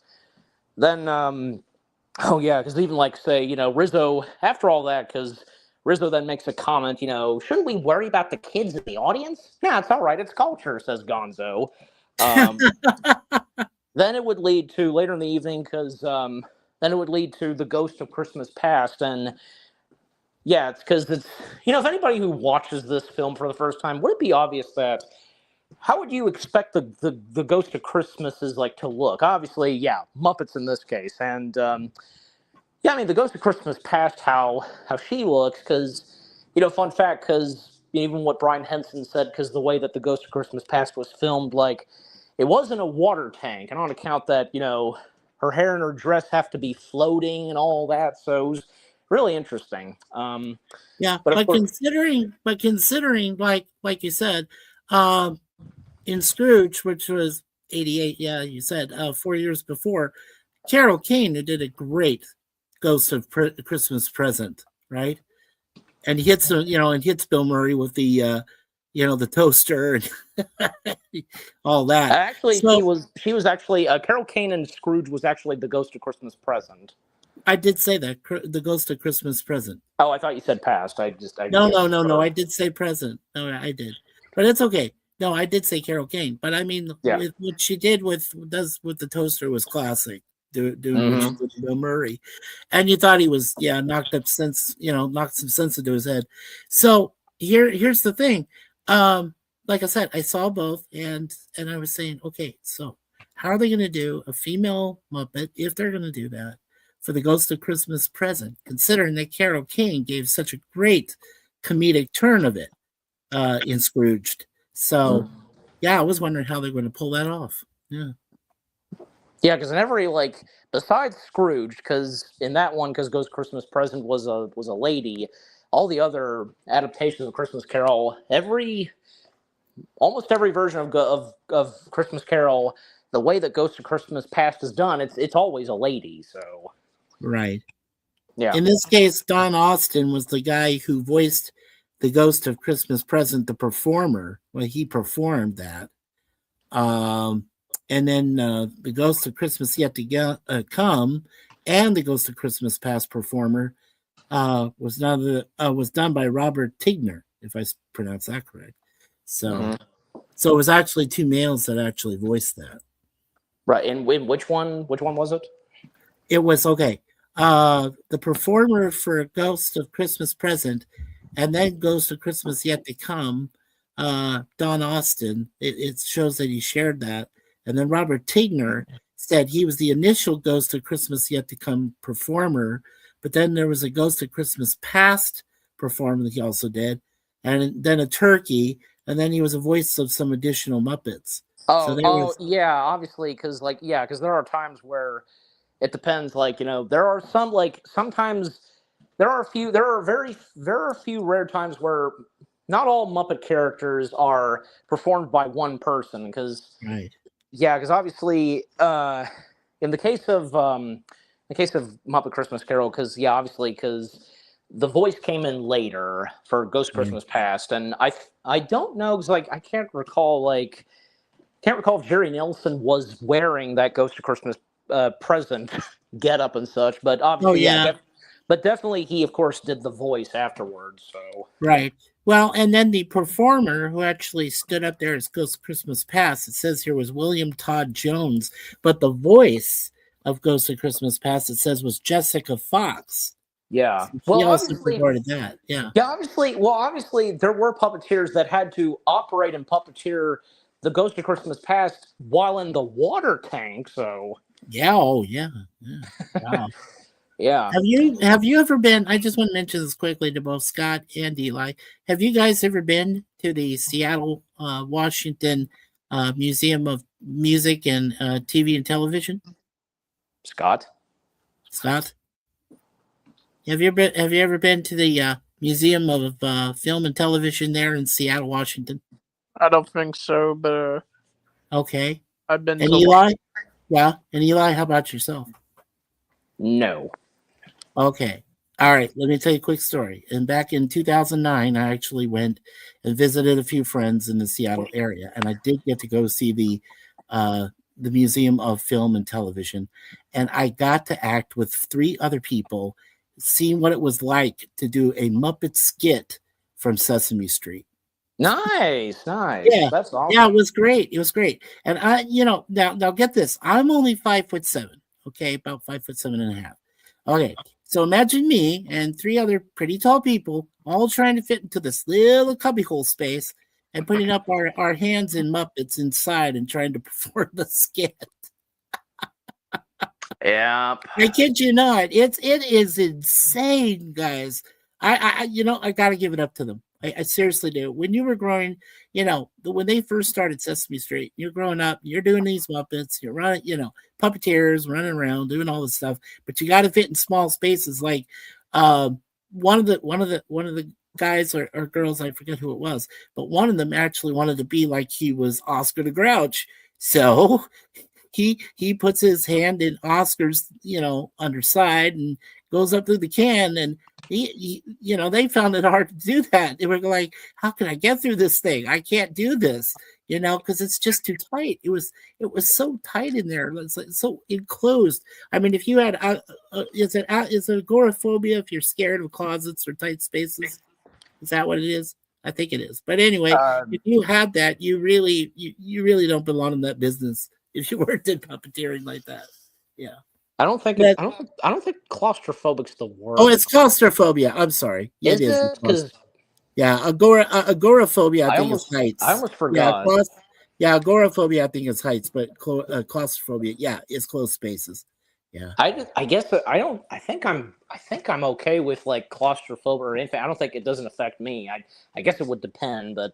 then oh yeah, because even like, say, Rizzo, after all that, because Rizzo then makes a comment, shouldn't we worry about the kids in the audience? Nah, it's all right, it's culture, says Gonzo. Then it would lead to later in the evening, because then it would lead to the Ghost of Christmas Past, and yeah, it's because it's, if anybody who watches this film for the first time, would it be obvious that, how would you expect the Ghost of Christmas is like to look? Obviously, yeah, Muppets in this case, and yeah, I mean, the Ghost of Christmas Past, how she looks, because, fun fact, because even what Brian Henson said, because the way that the Ghost of Christmas Past was filmed, like, it wasn't a water tank, and on account that, her hair and her dress have to be floating and all that, so it was really interesting. Yeah. But of But course, considering, like you said, um, in Scrooge, which was 88, yeah, you said 4 years before, Carol Kane, who did a great Ghost of Christmas Present, right? And he hits, and hits Bill Murray with the, the toaster and all that. actually, So she was actually, Carol Kane and Scrooge was actually the Ghost of Christmas Present. I did say that, the Ghost of Christmas Present. Oh, I thought you said past. I No, guess. no. I did say present. No, I did, but it's okay. No, I did say Carol Kane, but I mean, Yeah. with what she did with the toaster was classic. Doing what she did to Bill Murray, and you thought he was knocked some sense into his head. So here's the thing. Like I said, I saw both, and I was saying, okay, so how are they going to do a female Muppet if they're going to do that for the Ghost of Christmas Present, considering that Carol King gave such a great comedic turn of it in Scrooged. So, yeah, I was wondering how they're going to pull that off. Yeah. Yeah, because in every, like, besides Scrooge, because in that one, because Ghost Christmas Present was a lady, all the other adaptations of Christmas Carol, almost every version of Christmas Carol, the way that Ghost of Christmas Past is done, it's always a lady. So Right. yeah. In this case, Don Austin was the guy who voiced the Ghost of Christmas Present, the performer. Well, he performed that. And then the Ghost of Christmas Yet to Come and the Ghost of Christmas Past performer was done by Robert Tigner, if I pronounce that correct. So, so it was actually two males that actually voiced that. Right. And which one was it? It was okay. The performer for Ghost of Christmas Present and then Ghost of Christmas Yet to Come, Don Austin, it shows that he shared that. And then Robert Tigner said he was the initial Ghost of Christmas Yet to Come performer, but then there was a Ghost of Christmas Past performer that he also did, and then a turkey, and then he was a voice of some additional Muppets. So Oh, there oh, was yeah, obviously, because there are times where it depends. There are some sometimes there are a few rare times where not all Muppet characters are performed by one person. right. Because obviously, in the case of Muppet Christmas Carol, because the voice came in later for Ghost Right. Christmas Past, and I don't know because I can't recall if Jerry Nelson was wearing that Ghost of Christmas present get up and such, but Oh obviously, yeah, but definitely he, of course, did the voice afterwards. So, right. Well, and then the performer who actually stood up there as Ghost Christmas Past, it says here was William Todd Jones, but the voice of Ghost of Christmas Past, it says, was Jessica Fox. yeah. So she Well, also obviously, recorded that. Yeah. obviously, there were puppeteers that had to operate and puppeteer the Ghost of Christmas Past while in the water tank. So, Yeah. Oh, yeah. Yeah. Wow. yeah. Have you ever been? I just want to mention this quickly to both Scott and Eli. Have you guys ever been to the Seattle, Washington Museum of Music and TV and Television? Scott? Scott, have you ever been to the Museum of Film and Television there in Seattle, Washington? I don't think so, but Okay. I've been And to one. Eli? Yeah. And Eli, how about yourself? No. Okay. All right. Let me tell you a quick story. And back in 2009, I actually went and visited a few friends in the Seattle area, and I did get to go see the Museum of Film and Television, and I got to act with three other people, seeing what it was like to do a Muppet skit from Sesame Street. Nice, nice. Yeah, That's yeah, it awesome. was great. It was great. And now get this. I'm only 5'7", okay, about 5'7.5". Okay, so imagine me and three other pretty tall people all trying to fit into this little cubbyhole space and putting up our hands in Muppets inside and trying to perform the skit. Yep. I kid you not. It is insane, guys. I gotta give it up to them. I seriously do. When you were growing, when they first started Sesame Street, you're growing up, you're doing these Muppets, you're running, puppeteers running around doing all this stuff, but you got to fit in small spaces. Like, one of the guys or girls, I forget who it was, but one of them actually wanted to be like he was Oscar the Grouch, so he puts his hand in Oscar's, underside and goes up through the can, and they found it hard to do that. They were like, how can I get through this thing? I can't do this, because it's just too tight. It was so tight in there. It's like so enclosed. I mean, if you had is it agoraphobia if you're scared of closets or tight spaces? Is that what it is? I think it is. But anyway, if you had that, you really don't belong in that business if you worked in puppeteering like that. Yeah. But I don't think claustrophobic's the word. oh, it's claustrophobia. I'm sorry. It Is is. it? Because Yeah, agoraphobia. I think is I heights. almost Yeah, forgot. agoraphobia. I think is heights, but claustrophobia. Yeah, is closed spaces. Yeah. I guess I think I'm okay with like claustrophobia or anything. I don't think it doesn't affect me. I guess it would depend, but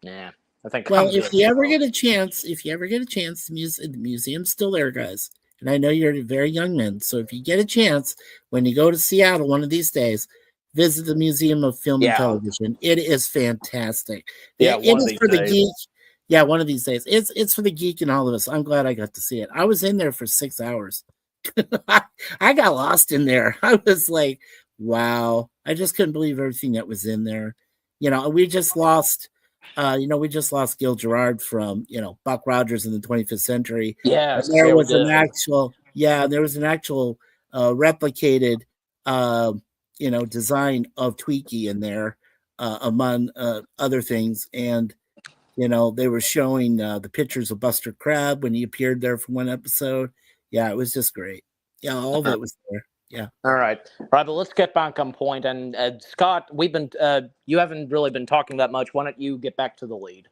yeah, I think Well, I'm if good. you ever So. get a chance, the museum's still there, guys. And I know you're very young men, so if you get a chance when you go to Seattle one of these days, visit the Museum of Film and Yeah, Television. It is fantastic. yeah, It one of is these for the days. geek. Yeah, one of these days. It's for the geek and all of us. I'm glad I got to see it. I was in there for 6 hours. I got lost in there. I was like, wow. I just couldn't believe everything that was in there. We just lost Gil Gerard from, Buck Rogers in the 25th century. And Yes, yeah, we did. there was an actual replicated, design of Tweaky in there, among other things. And, they were showing the pictures of Buster Crabbe when he appeared there for one episode. Yeah, it was just great. Yeah, all of it was there. Yeah. All right, but let's get back on point. And Scott, you haven't really been talking that much. Why don't you get back to the lead?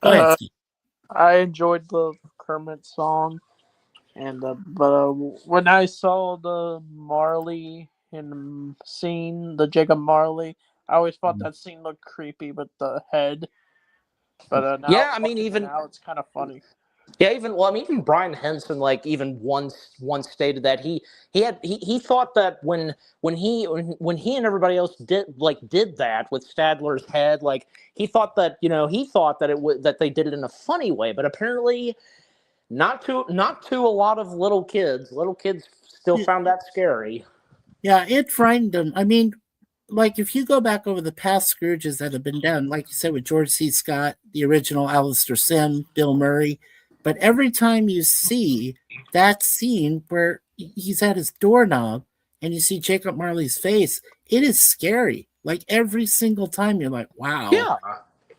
Go ahead, Uh, Steve. I enjoyed the Kermit song, and but when I saw the Marley in scene, the Jacob Marley, I always thought that scene looked creepy with the head. But now Yeah, I mean, watching it even now, it's kind of funny. yeah, even well, I mean, even Brian Henson, like, even once stated that he thought that when he and everybody else did that with Stadler's head, like, he thought that that they did it in a funny way, but apparently not to a lot of little kids. Little kids still found that scary. Yeah, it frightened them. I mean, like if you go back over the past Scrooges that have been done, like you said with George C. Scott, the original Alistair Sim, Bill Murray, but every time you see that scene where he's at his doorknob and you see Jacob Marley's face, it is scary. Like every single time you're like, wow, Yeah,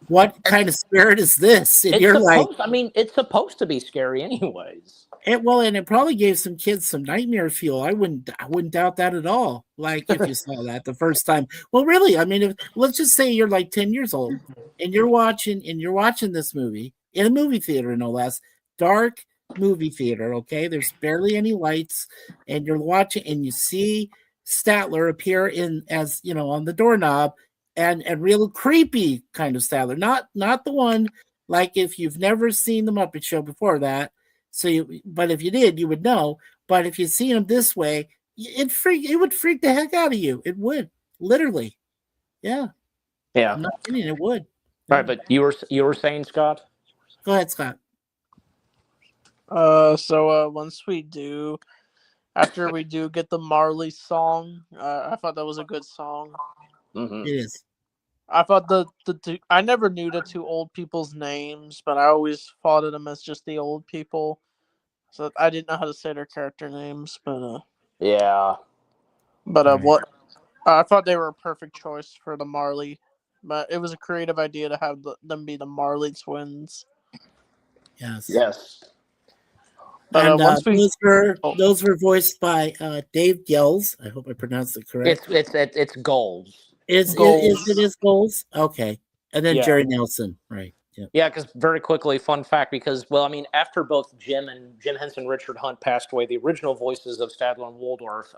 what kind of spirit is this? And it's you're like, supposed. I mean, it's supposed to be scary, anyways. and it probably gave some kids some nightmare fuel. I wouldn't doubt that at all. Like if you saw that the first time. Well, really, I mean, let's just say you're like 10 years old and you're watching this movie in a movie theater, no less, dark movie theater. Okay, there's barely any lights, and you're watching and you see Statler appear in as on the doorknob, and real creepy kind of Statler, not the one like if you've never seen the Muppet Show before that. But if you did, you would know. But if you see him this way, it would freak the heck out of you. It would literally, yeah. Yeah. I'm not kidding. It would. All right, but you were saying, Scott? Go ahead, Scott. So once after we do get the Marley song, I thought that was a good song. Mm-hmm. It is. I thought I never knew the two old people's names, but I always thought of them as just the old people. So I didn't know how to say their character names, Yeah. but what I thought they were a perfect choice for the Marley. But it was a creative idea to have them be the Marley twins. Yes. Yes. But And once we those were voiced by Dave Yells. I hope I pronounced it correct. It's goals. It is Goals? Okay. And then Yeah. Jerry Nelson, right? Yeah. Yeah, because very quickly, fun fact, because, well, I mean, after both Jim Henson and Richard Hunt passed away, the original voices of Stadler and Waldorf,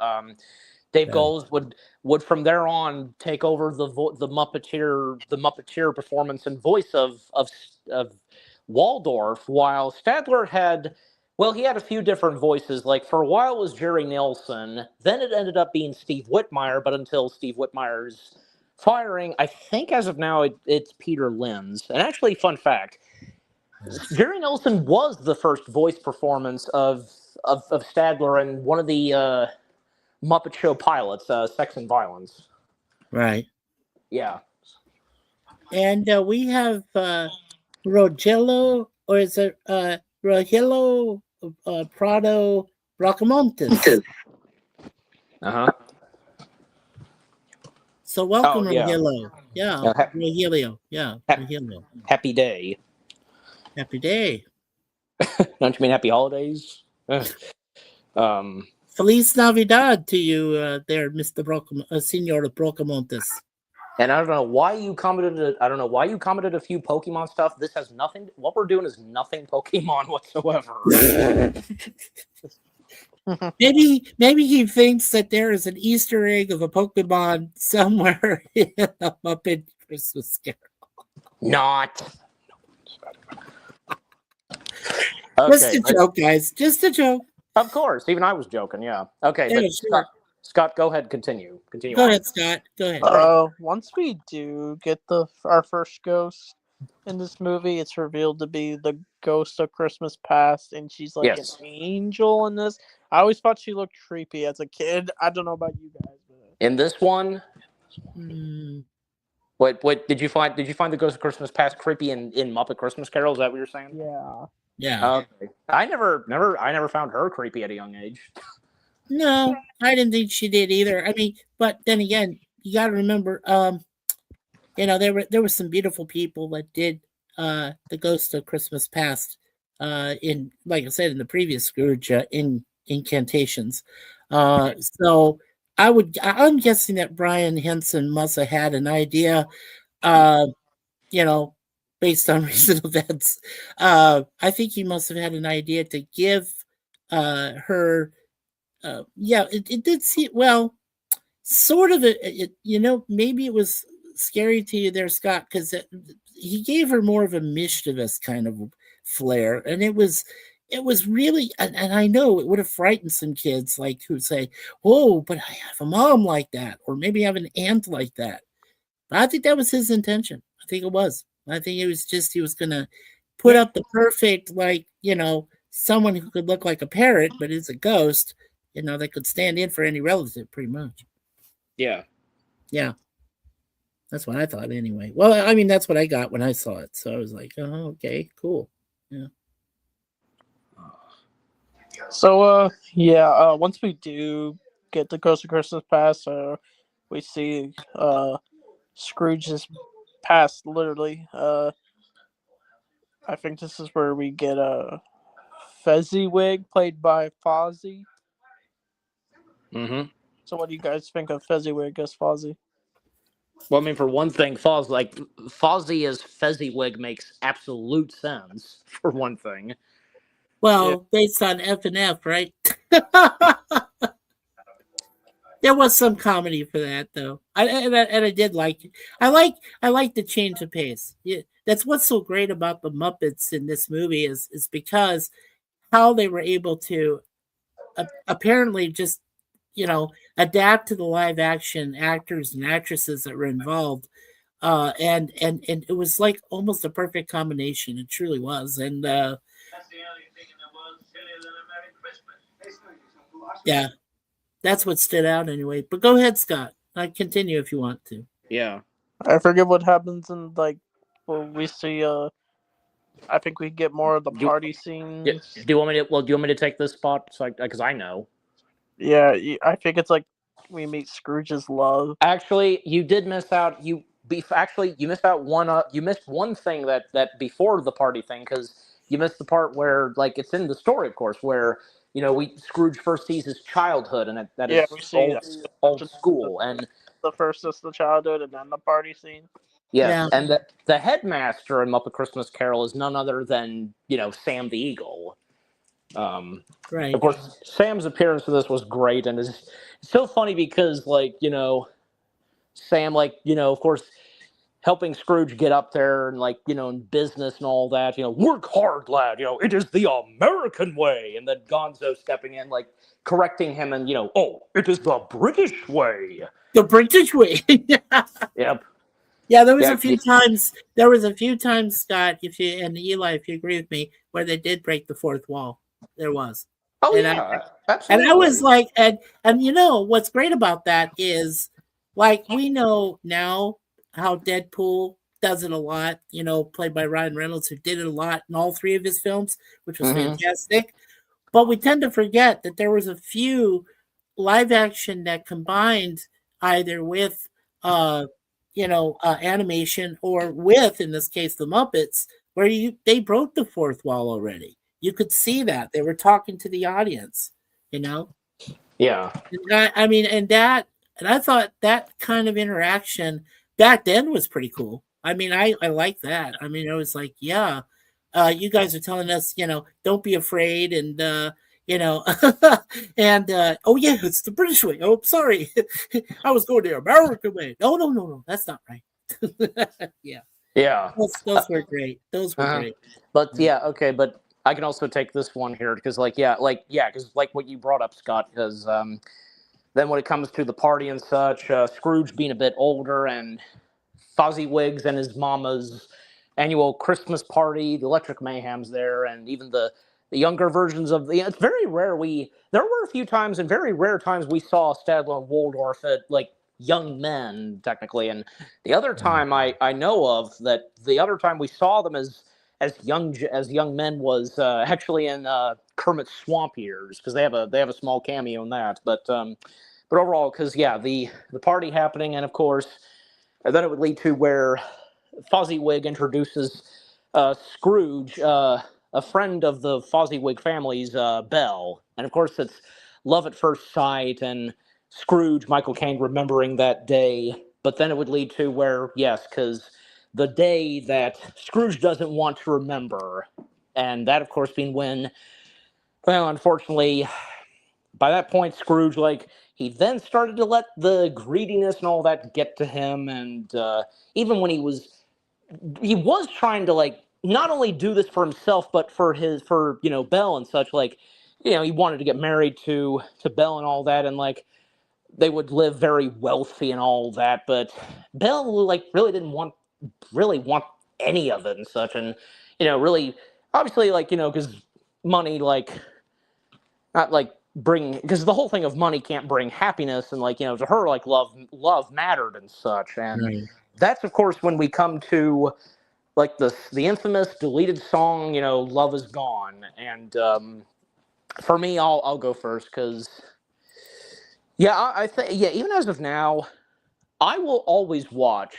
Dave Goles would from there on take over the Muppeteer performance and voice of Waldorf, while Stadler had, well, he had a few different voices. Like, for a while it was Jerry Nelson, then it ended up being Steve Whitmire, but until Steve Whitmire's firing, I think as of now it's Peter Lenz. And actually, fun fact, Jerry Nelson was the first voice performance of Stadler in one of the Muppet Show pilots, Sex and Violence. Right. Yeah. And we have Rogelio, or is it Rogelio Prado Bracamontes? Uh-huh. So welcome, Oh, yeah. Rogelio. Yeah, Rogelio. Yeah, Rogelio. Happy day. Happy day. Don't you mean happy holidays? Feliz Navidad to you there, Mr. Senor Bracamontes. And I don't know why you commented. I don't know why you commented a few Pokemon stuff. This has nothing. What we're doing is nothing Pokemon whatsoever. Maybe he thinks that there is an Easter egg of a Pokemon somewhere in a Muppet Christmas Carol. Not. Just a joke, guys. Just a joke. Of course, even I was joking. Yeah. Okay, Yeah, but sure. Scott, go ahead. Continue. Go ahead, Scott. Go ahead. Once we do get our first ghost in this movie, it's revealed to be the ghost of Christmas Past, and she's like an angel in this. I always thought she looked creepy as a kid. I don't know about you guys. In this one, what did you find? Did you find the ghost of Christmas Past creepy in Muppet Christmas Carol? Is that what you're saying? Yeah. Yeah. Okay. I never found her creepy at a young age. No, I didn't think she did either. I mean, but then again, you got to remember, there were some beautiful people that did the Ghost of Christmas Past in, like I said, in the previous Scrooge in incantations. So I'm guessing that Brian Henson must have had an idea, based on recent events. I think he must have had an idea to give her. It did seem, well, sort of maybe it was scary to you there, Scott, because he gave her more of a mischievous kind of flair, and it was really, and I know it would have frightened some kids, like who say, "Oh, but I have a mom like that, or maybe I have an aunt like that." But I think that was his intention. I think it was. I think it was just he was gonna put Yeah, up the perfect, like, someone who could look like a parrot but is a ghost, that could stand in for any relative, pretty much. yeah. Yeah, that's what I thought anyway. Well, I mean, that's what I got when I saw it. So I was like, oh, okay, cool. Yeah. So, yeah, once we do get the Ghost of Christmas Past, we see, Scrooge's past, literally. I think this is where we get a Fezziwig played by Fozzie. Mm-hmm. So, what do you guys think of Fezziwig as Fozzie? Well, I mean, for one thing, Fozzie as Fezziwig makes absolute sense. For one thing, Yeah, Well, based on F and F, right? There was some comedy for that, though. And I did like it. I like the change of pace. Yeah, that's what's so great about the Muppets in this movie is because how they were able to apparently just adapt to the live action actors and actresses that were involved, and it was like almost a perfect combination. It truly was, and yeah, that's what stood out anyway. But go ahead, Scott. I continue if you want to. yeah. I forget what happens in, like, well, we see, I think we get more of the Do party do scenes. you want me to? Well, do you want me to take this spot? So, because I know. Yeah, I think it's like we meet Scrooge's love. Actually, you did miss out. Actually, you missed out one. You missed one thing that before the party thing, because you missed the part where, like, it's in the story, of course, where we Scrooge first sees his childhood and at Yeah, his we see old school, and the first is the childhood and then the party scene. yes, Yeah, and the headmaster in Muppet Christmas Carol is none other than Sam the Eagle. Of right. course, Sam's appearance in this was great, and it's so funny because, like, Sam, like, of course, helping Scrooge get up there and, like, in business and all that, work hard, lad, it is the American way. And then Gonzo stepping in, like, correcting him and, oh, it is the British way. The British way. Yep. Yeah, there was Yeah. a few times. There was a few times, Scott, if you and Eli, if you agree with me, where they did break the fourth wall. There was, Oh, and I yeah, and I was absolutely. like, and what's great about that is, like, we know now how Deadpool does it a lot. Played by Ryan Reynolds, who did it a lot in all three of his films, which was Hmm. fantastic. But we tend to forget that there was a few live action that combined either with animation, or with, in this case, the Muppets, where they broke the fourth wall already. You could see that they were talking to the audience. You know, Yeah. I mean, and I thought that kind of interaction back then was pretty cool. I mean, I like that. I mean, I was like, yeah, you guys are telling us, don't be afraid, and you know, and oh yeah, it's the British way. Oh, sorry, I was going the American way. No, no, no, no, that's not right. Yeah, Yeah. those were great. Those were Uh-huh. great. But Yeah. yeah, okay, but I can also take this one here because, because like what you brought up, Scott, because then when it comes to the party and such, Scrooge being a bit older and Fozzie and his mama's annual Christmas party, the Electric Mayhem's there, and even the younger versions of the. It's very rare there were a few times and very rare times we saw Stadler and Waldorf at, like, young men technically, and the other time I know of that the other time we saw them as young men was actually in Kermit's Swamp Years, because they have a small cameo in that, but overall, because yeah, the party happening, and of course, and then it would lead to where Fozziewig introduces Scrooge, a friend of the Fozziewig family's, Belle, and of course it's love at first sight, and Scrooge, Michael Caine remembering that day. But then it would lead to where, yes, because the day that Scrooge doesn't want to remember, and that of course being when, well, unfortunately, by that point, Scrooge, like, he then started to let the greediness and all that get to him, and even when he was he was trying to like not only do this for himself but for Belle and such. Like, he wanted to get married to Belle and all that, and like they would live very wealthy and all that. But Belle like really want any of it and such, and really obviously like because money like not like bring because the whole thing of money can't bring happiness, and like to her like love mattered and such. And Right. that's of course when we come to like the infamous deleted song, "Love Is Gone." And for me, I'll go first because yeah, I think yeah, even as of now, I will always watch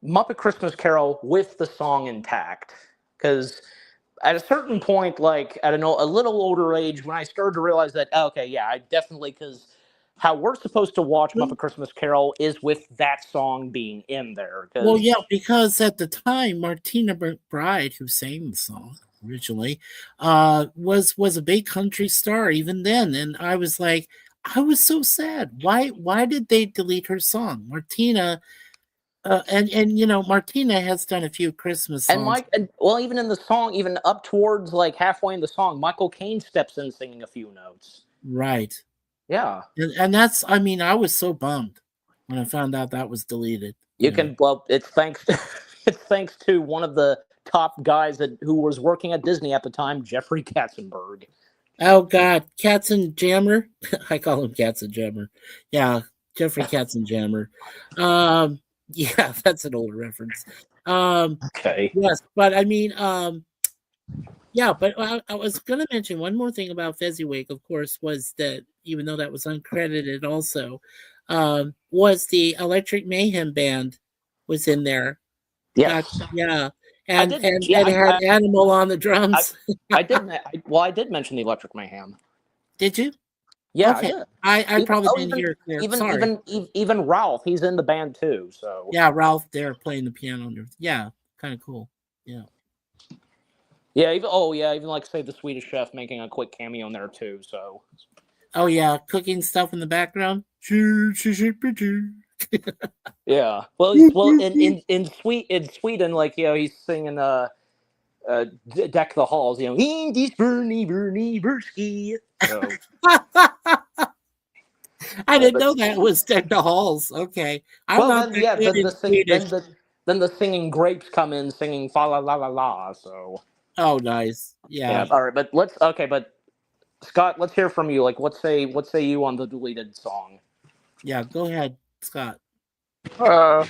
Muppet Christmas Carol with the song intact because at a certain point, like at a little older age, when I started to realize that, okay, yeah, I definitely, because how we're supposed to watch Muppet Christmas Carol is with that song being in there. Well, Because yeah, because at the time, Martina McBride, who sang the song originally, was a big country star even then, and I was like, I was so sad. Why did they delete her song, Martina? And Martina has done a few Christmas and songs, Mike, and, well, even in the song, even up towards like halfway in the song, Michael Caine steps in singing a few notes. right? Yeah, And that's, I mean, I was so bummed when I found out that was deleted. you can. Well, it's thanks. It's thanks to one of the top guys who was working at Disney at the time, Jeffrey Katzenberg. Oh God, Katzenjammer. I call him Katzenjammer. Yeah, Jeffrey Katzenjammer. Yeah, that's an older reference. Okay. Yes, but I mean, yeah, but I was going to mention one more thing about Fezziwig. Of course, was that even though that was uncredited, also was the Electric Mayhem band was in there. Yes. Yeah, I and did. and Yeah, it had Animal on the I, drums. I did. Well, I did mention the Electric Mayhem. Did you? Yeah, I Okay, did. I Even, probably oh, didn't hear it clear. even, Sorry. even, even, even Ralph, he's in the band too. So Yeah, Ralph there playing the piano. Yeah, kind of cool. Yeah. yeah, even like say the Swedish Chef making a quick cameo in there too. So Oh yeah, cooking stuff in the background. yeah, well, in Sweden, like he's singing Deck the Halls, in this Bernie Bursky. So, I didn't but know that was Deck the Halls. Okay, I'm well, not then that yeah, good in Swedish. then the singing grapes come in singing fa la la la la. So Oh, nice. yeah, Yeah, all right, but but Scott, let's hear from you. Like, what say you on the deleted song? yeah. Go ahead, Scott. Uh,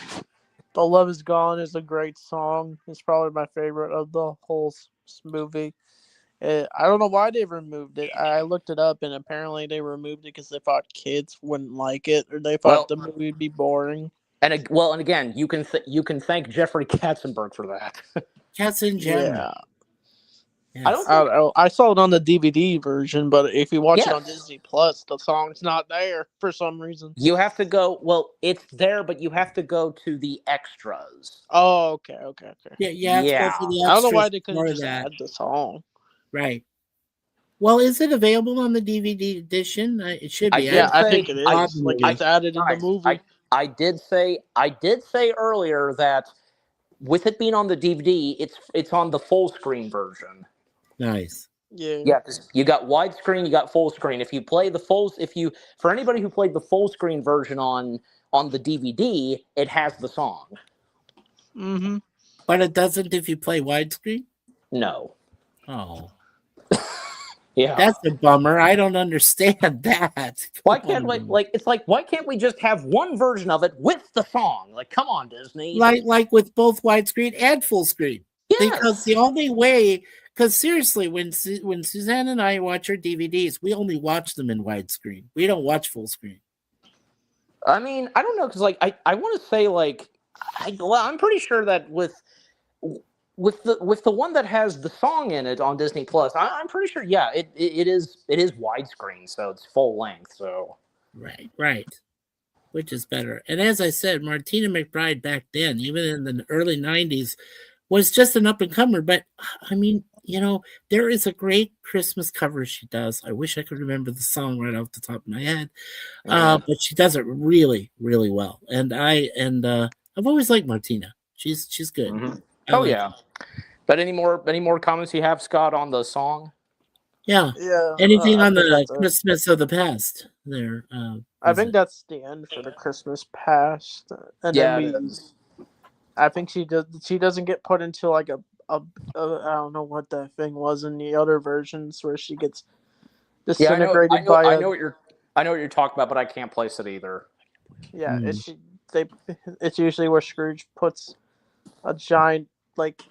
"The Love Is Gone" is a great song. It's probably my favorite of the whole movie. I don't know why they removed it. I looked it up, and apparently they removed it because they thought kids wouldn't like it, or they thought Well, the movie would be boring. and again, you can thank Jeffrey Katzenberg for that. Cats in Jammer. Yeah, I don't Yes. I think. don't know. I saw it on the DVD version, but if you watch it on Yes, Disney Plus, the song's not there for some reason. you have to go. Well, it's there, but you have to go to the extras. Oh, okay, okay, okay. Yeah, you have to go Yeah. for the I don't know why extras they couldn't for just that. add the song. Right. Well, is it available on the DVD edition? It should I be. did Yeah, I say think it I is. Like I it's added in the guys movie. I did say earlier that with it being on the DVD, it's on the full screen version. Nice. Yeah. Yeah, 'cause you got widescreen, you got full screen. If you play the full, if you for anybody who played the full screen version on the DVD, it has the song. Mm-hmm. But it doesn't if you play widescreen? No. Oh. Yeah. That's a bummer. I don't understand that. Why Come can't we on. like it's like why can't we just have one version of it with the song? Like, come on, Disney. Like with both widescreen and full screen. Because Yes. the only way, because seriously, when Suzanne and I watch our DVDs, we only watch them in widescreen. We don't watch full screen. I mean, I don't know because like I want to say like I'm pretty sure that with the one that has the song in it on Disney Plus, I'm pretty sure. Yeah, it is widescreen, so it's full length. So Right. Which is better. And as I said, Martina McBride back then, even in the early 90s, was just an up and comer. But I mean, there is a great Christmas cover she does. I wish I could remember the song right off the top of my head. But she does it really, really well. And I've always liked Martina. She's good. Mm-hmm. I Oh like her. yeah. But any more comments you have, Scott, on the song? Yeah. Yeah, Anything I on think the that's it. Christmas of the past? There I was think it. that's the end for the Christmas past, and then Yeah, it we. is. I think she does. She doesn't get put into like a I don't know what the thing was in the other versions where she gets Yeah, I know. I disintegrated know. by I a. know what you're. I know what you're talking about, but I can't place it either. Yeah, Mm. they. It's usually where Scrooge puts a giant like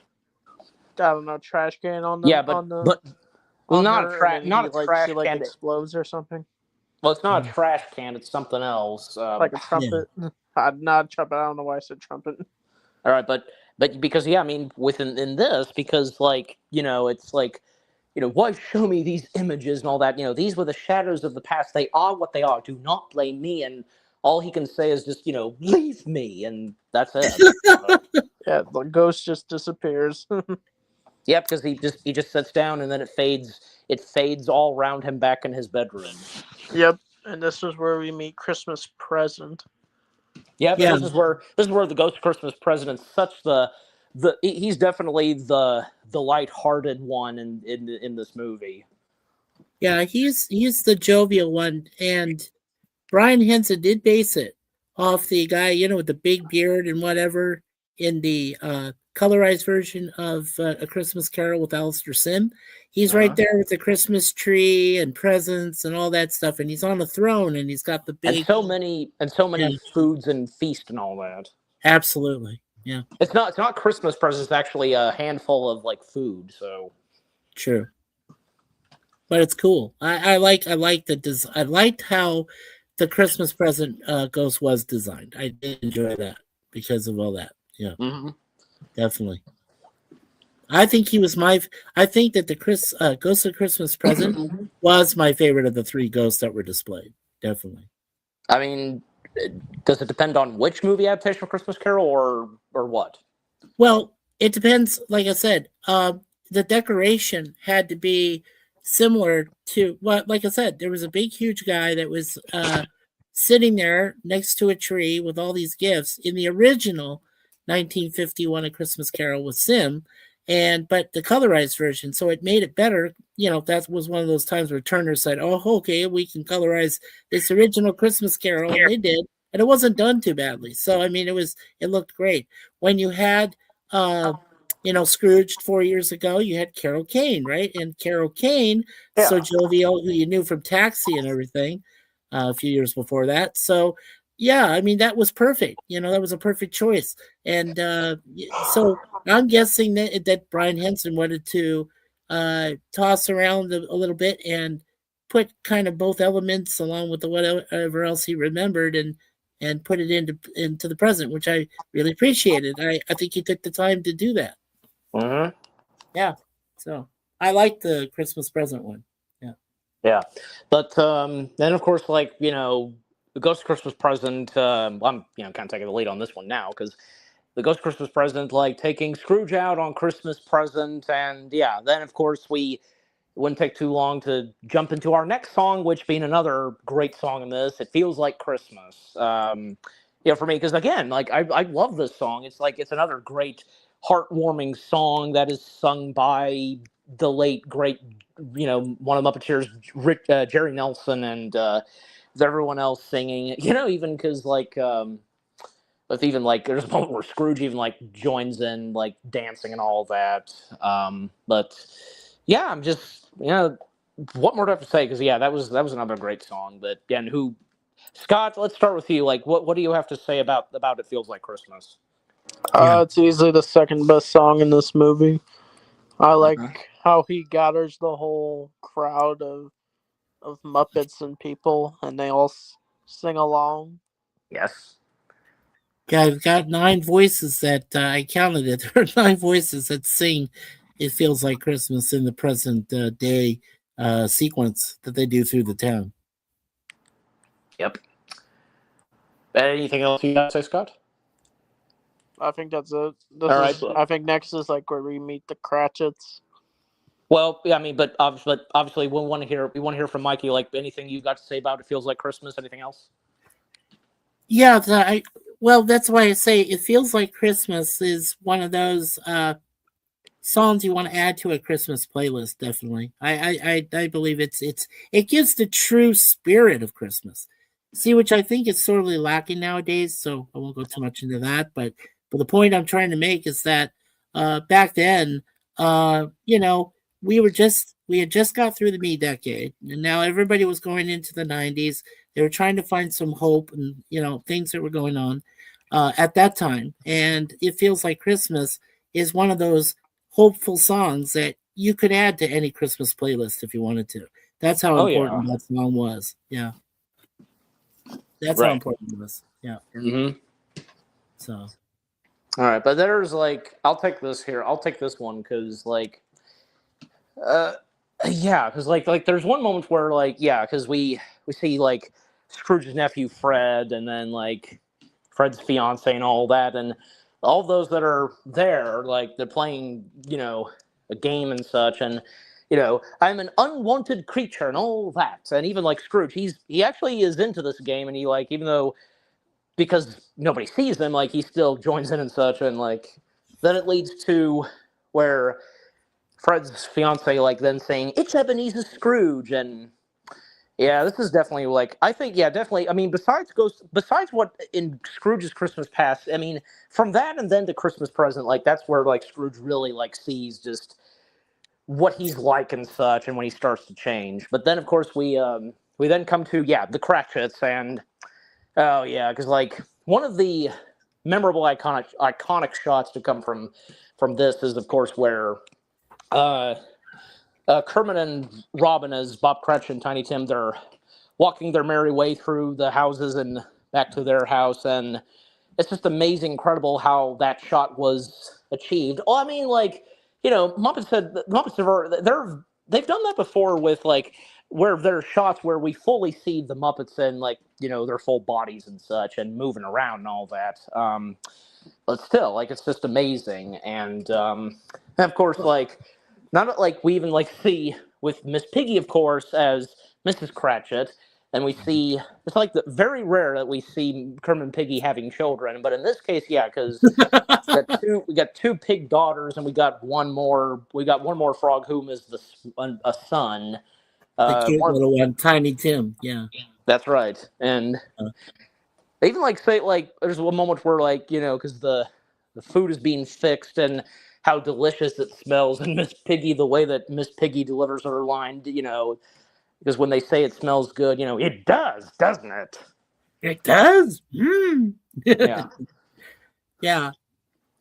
I don't know trash can Yeah, but well, on not a her, and trash, then not a she trash like can. explodes or something Well, it's not a Mm. trash can. It's something else. like a Yeah. trumpet. Not a trumpet. I don't know why I said trumpet. All right, but because yeah, I mean, within in this, because like it's like why show me these images and all that? These were the shadows of the past. They are what they are. Do not blame me. And all he can say is just leave me, and that's it. Yeah, the ghost just disappears. Yeah, because he just sits down and then it fades. It fades all around him back in his bedroom. Yep, and this is where we meet Christmas Present. Yeah, but Yeah. this is where the Ghost Christmas President's such he's definitely the lighthearted one in this movie. Yeah, he's the jovial one, and Brian Henson did base it off the guy, with the big beard and whatever in the colorized version of A Christmas Carol with Alistair Sim. He's right Uh-huh. there with the Christmas tree and presents and all that stuff, and he's on a throne and he's got the And big, so many yeah, foods and feast and all that. absolutely, yeah, It's not Christmas presents. It's actually a handful of like food. So true. But it's cool. I like I liked how the Christmas present ghost was designed. I did enjoy that because of all that. Yeah, hmm definitely. I think he was my. I think that the Ghost of Christmas Present was my favorite of the three ghosts that were displayed. Definitely. I mean, does it depend on which movie adaptation of Christmas Carol or what? Well, it depends. Like I said, the decoration had to be similar to what. Like I said, there was a big, huge guy that was sitting there next to a tree with all these gifts in the original 1951 A Christmas Carol with Sim, and but the colorized version, so it made it better. That was one of those times where Turner said, "Oh, okay, we can colorize this original Christmas Carol," and they did, and it wasn't done too badly. So I mean, it looked great when you had uh, Scrooge 4 years ago, you had Carol Kane, right? And Carol Kane, so Yeah. jovial, who you knew from Taxi and everything a few years before that. So, yeah, I mean, that was perfect. That was a perfect choice. And so I'm guessing that Brian Henson wanted to toss around a little bit and put kind of both elements along with the whatever else he remembered and put it into the present, which I really appreciated. I think he took the time to do that. hmm Yeah. So I like the Christmas present one. Yeah. Yeah, but then of course, like the Ghost of Christmas Present. I'm kind of taking the lead on this one now because the Ghost of Christmas Present, like taking Scrooge out on Christmas Present, and yeah, then of course it wouldn't take too long to jump into our next song, which being another great song in this. It feels like Christmas. For me, because again, like I love this song. It's like it's another great heartwarming song that is sung by the late great, one of the Muppeteers, Jerry Nelson, and everyone else singing. Even because like. With even like there's a moment where Scrooge even like joins in like dancing and all that. But yeah, I'm just what more do I have to say? Because yeah, that was another great song. But again, who Scott? Let's start with you. Like, what do you have to say about It Feels Like Christmas? Yeah. It's easily the second best song in this movie. I like Uh-huh. how he gathers the whole crowd of Muppets and people, and they all sing along. Yes. Yeah, I've got 9 voices that I counted it. There are 9 voices that sing "It Feels Like Christmas" in the present day sequence that they do through the town. Yep. Anything else you got to say, Scott? I think that's it. All right. I think next is like where we meet the Cratchits. Well, yeah, I mean, but obviously, we want to hear from Mikey. Like anything you got to say about It Feels Like Christmas? Anything else? Yeah, well, that's why I say it feels like Christmas is one of those songs you want to add to a Christmas playlist. Definitely, I believe it gives the true spirit of Christmas. See, which I think is sorely lacking nowadays. So I won't go too much into that. But the point I'm trying to make is that back then, you know, we had just got through the me decade, and now everybody was going into the '90s. They were trying to find some hope and things that were going on at that time, and it feels like Christmas is one of those hopeful songs that you could add to any Christmas playlist if you wanted to. That's how Oh yeah, important that song was. Yeah. That's how right. important it was. Yeah. Mm-hmm. So All right, but there's like, I'll take this here. I'll take this one because uh, yeah, because there's one moment where yeah, because we see like Scrooge's nephew Fred, and then like Fred's fiance and all that, and all those that are there, like they're playing, a game and such, and I'm an unwanted creature and all that, and even like Scrooge, he actually is into this game, and he like even though because nobody sees him, like he still joins in and such, and like then it leads to where Fred's fiance like then saying it's Ebenezer Scrooge, and yeah, this is definitely like I think yeah definitely. I mean, besides what in Scrooge's Christmas Past, I mean from that and then to Christmas Present, like that's where like Scrooge really like sees just what he's like and such, and when he starts to change. But then of course we then come to the Cratchits, and oh yeah, because like one of the memorable iconic shots to come from this is of course where uh, Kermit and Robin as Bob Cratchit and Tiny Tim, they're walking their merry way through the houses and back to their house, and it's just amazing, incredible how that shot was achieved. Oh, I mean, like Muppets said Muppets they've done that before with like where there are shots where we fully see the Muppets and like their full bodies and such and moving around and all that. But still, like it's just amazing, and of course, like not like we even like see with Miss Piggy, of course, as Mrs. Cratchit, and we see it's like very rare that we see Kermit and Piggy having children, but in this case, yeah, because we got two pig daughters, and we got one more frog whom is a son. the cute One, little one, Tiny Tim. Yeah. that's right, and Uh, they even like say like there's one moment where like because the food is being fixed and how delicious it smells, and Miss Piggy, the way that Miss Piggy delivers her line, because when they say it smells good, it does, doesn't it? It does. Mm. Yeah. Yeah.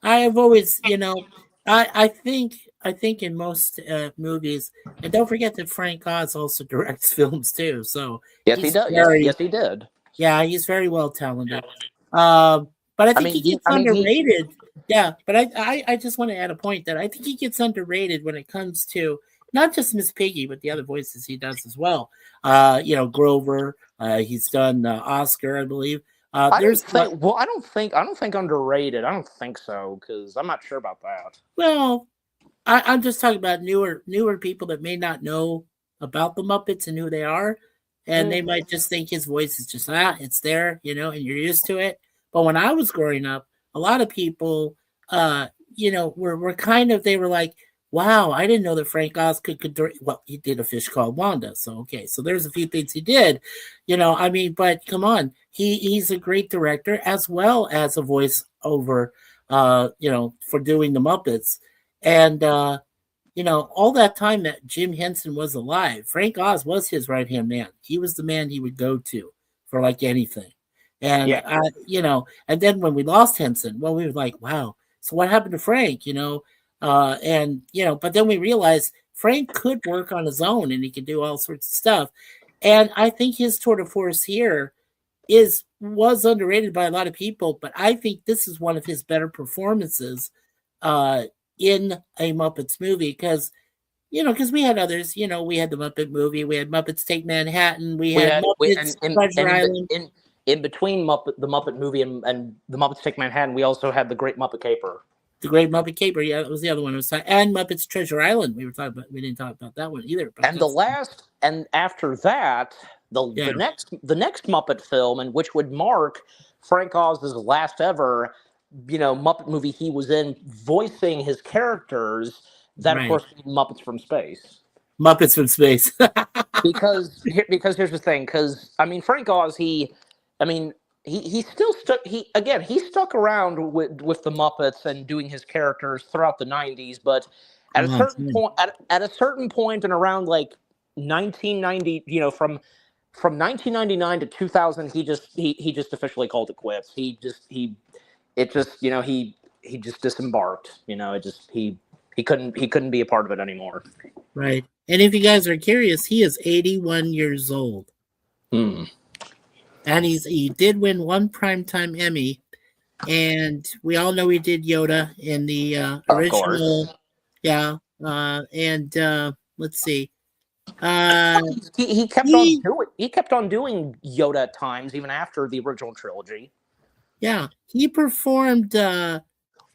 I have always, I think in most movies, and don't forget that Frank Oz also directs films too. So Yes, he he's does. Yes, very, yes, he did. yeah, he's very well talented. But I I think he mean, gets underrated. Yeah, but I just want to add a point that I think he gets underrated when it comes to not just Miss Piggy, but the other voices he does as well. Grover. He's done Oscar, I believe. I don't There's think. Well, I don't think underrated. I don't think so because I'm not sure about that. well, I'm just talking about newer people that may not know about the Muppets and who they are, and they might just think his voice is just it's there, and you're used to it. But when I was growing up, a lot of people, were kind of they were like, "Wow, I didn't know that Frank Oz could direct." Well, he did A Fish Called Wanda, so okay, so there's a few things he did, I mean, but come on, he's a great director as well as a voiceover, for doing the Muppets. And all that time that Jim Henson was alive, Frank Oz was his right hand man. He was the man he would go to for like anything. And Yeah. and then when we lost Henson, well, we were like, wow. So what happened to Frank? But then we realized Frank could work on his own and he could do all sorts of stuff. And I think his tour de force here was underrated by a lot of people, but I think this is one of his better performances in a Muppets movie because we had others. We had the Muppet movie, we had Muppets Take Manhattan, we had Muppets Treasure Island. In between the Muppet movie and the Muppets Take Manhattan, we also had the Great Muppet Caper. The Great Muppet Caper, yeah, that was the other one. And Muppets Treasure Island. We didn't talk about that one either. And after that, the next Muppet film, and which would mark Frank Oz's last ever, Muppet movie he was in, voicing his characters. That of Right. course Muppets from Space. Muppets from Space. Because here's the thing, because I mean Frank Oz, I mean he still stuck, he stuck around with the Muppets and doing his characters throughout the 90s, but at a Oh, certain point, at a certain point and around like 1990, from 1999 to 2000, he just officially called it quits. He just disembarked. He couldn't be a part of it anymore. right. And if you guys are curious, he is 81 years old. Hmm. And he did win one primetime Emmy. And we all know he did Yoda in the Of course. original. Yeah. Let's see. Uh, He kept on he, doing Yoda at times, even after the original trilogy. yeah, he performed. Wow.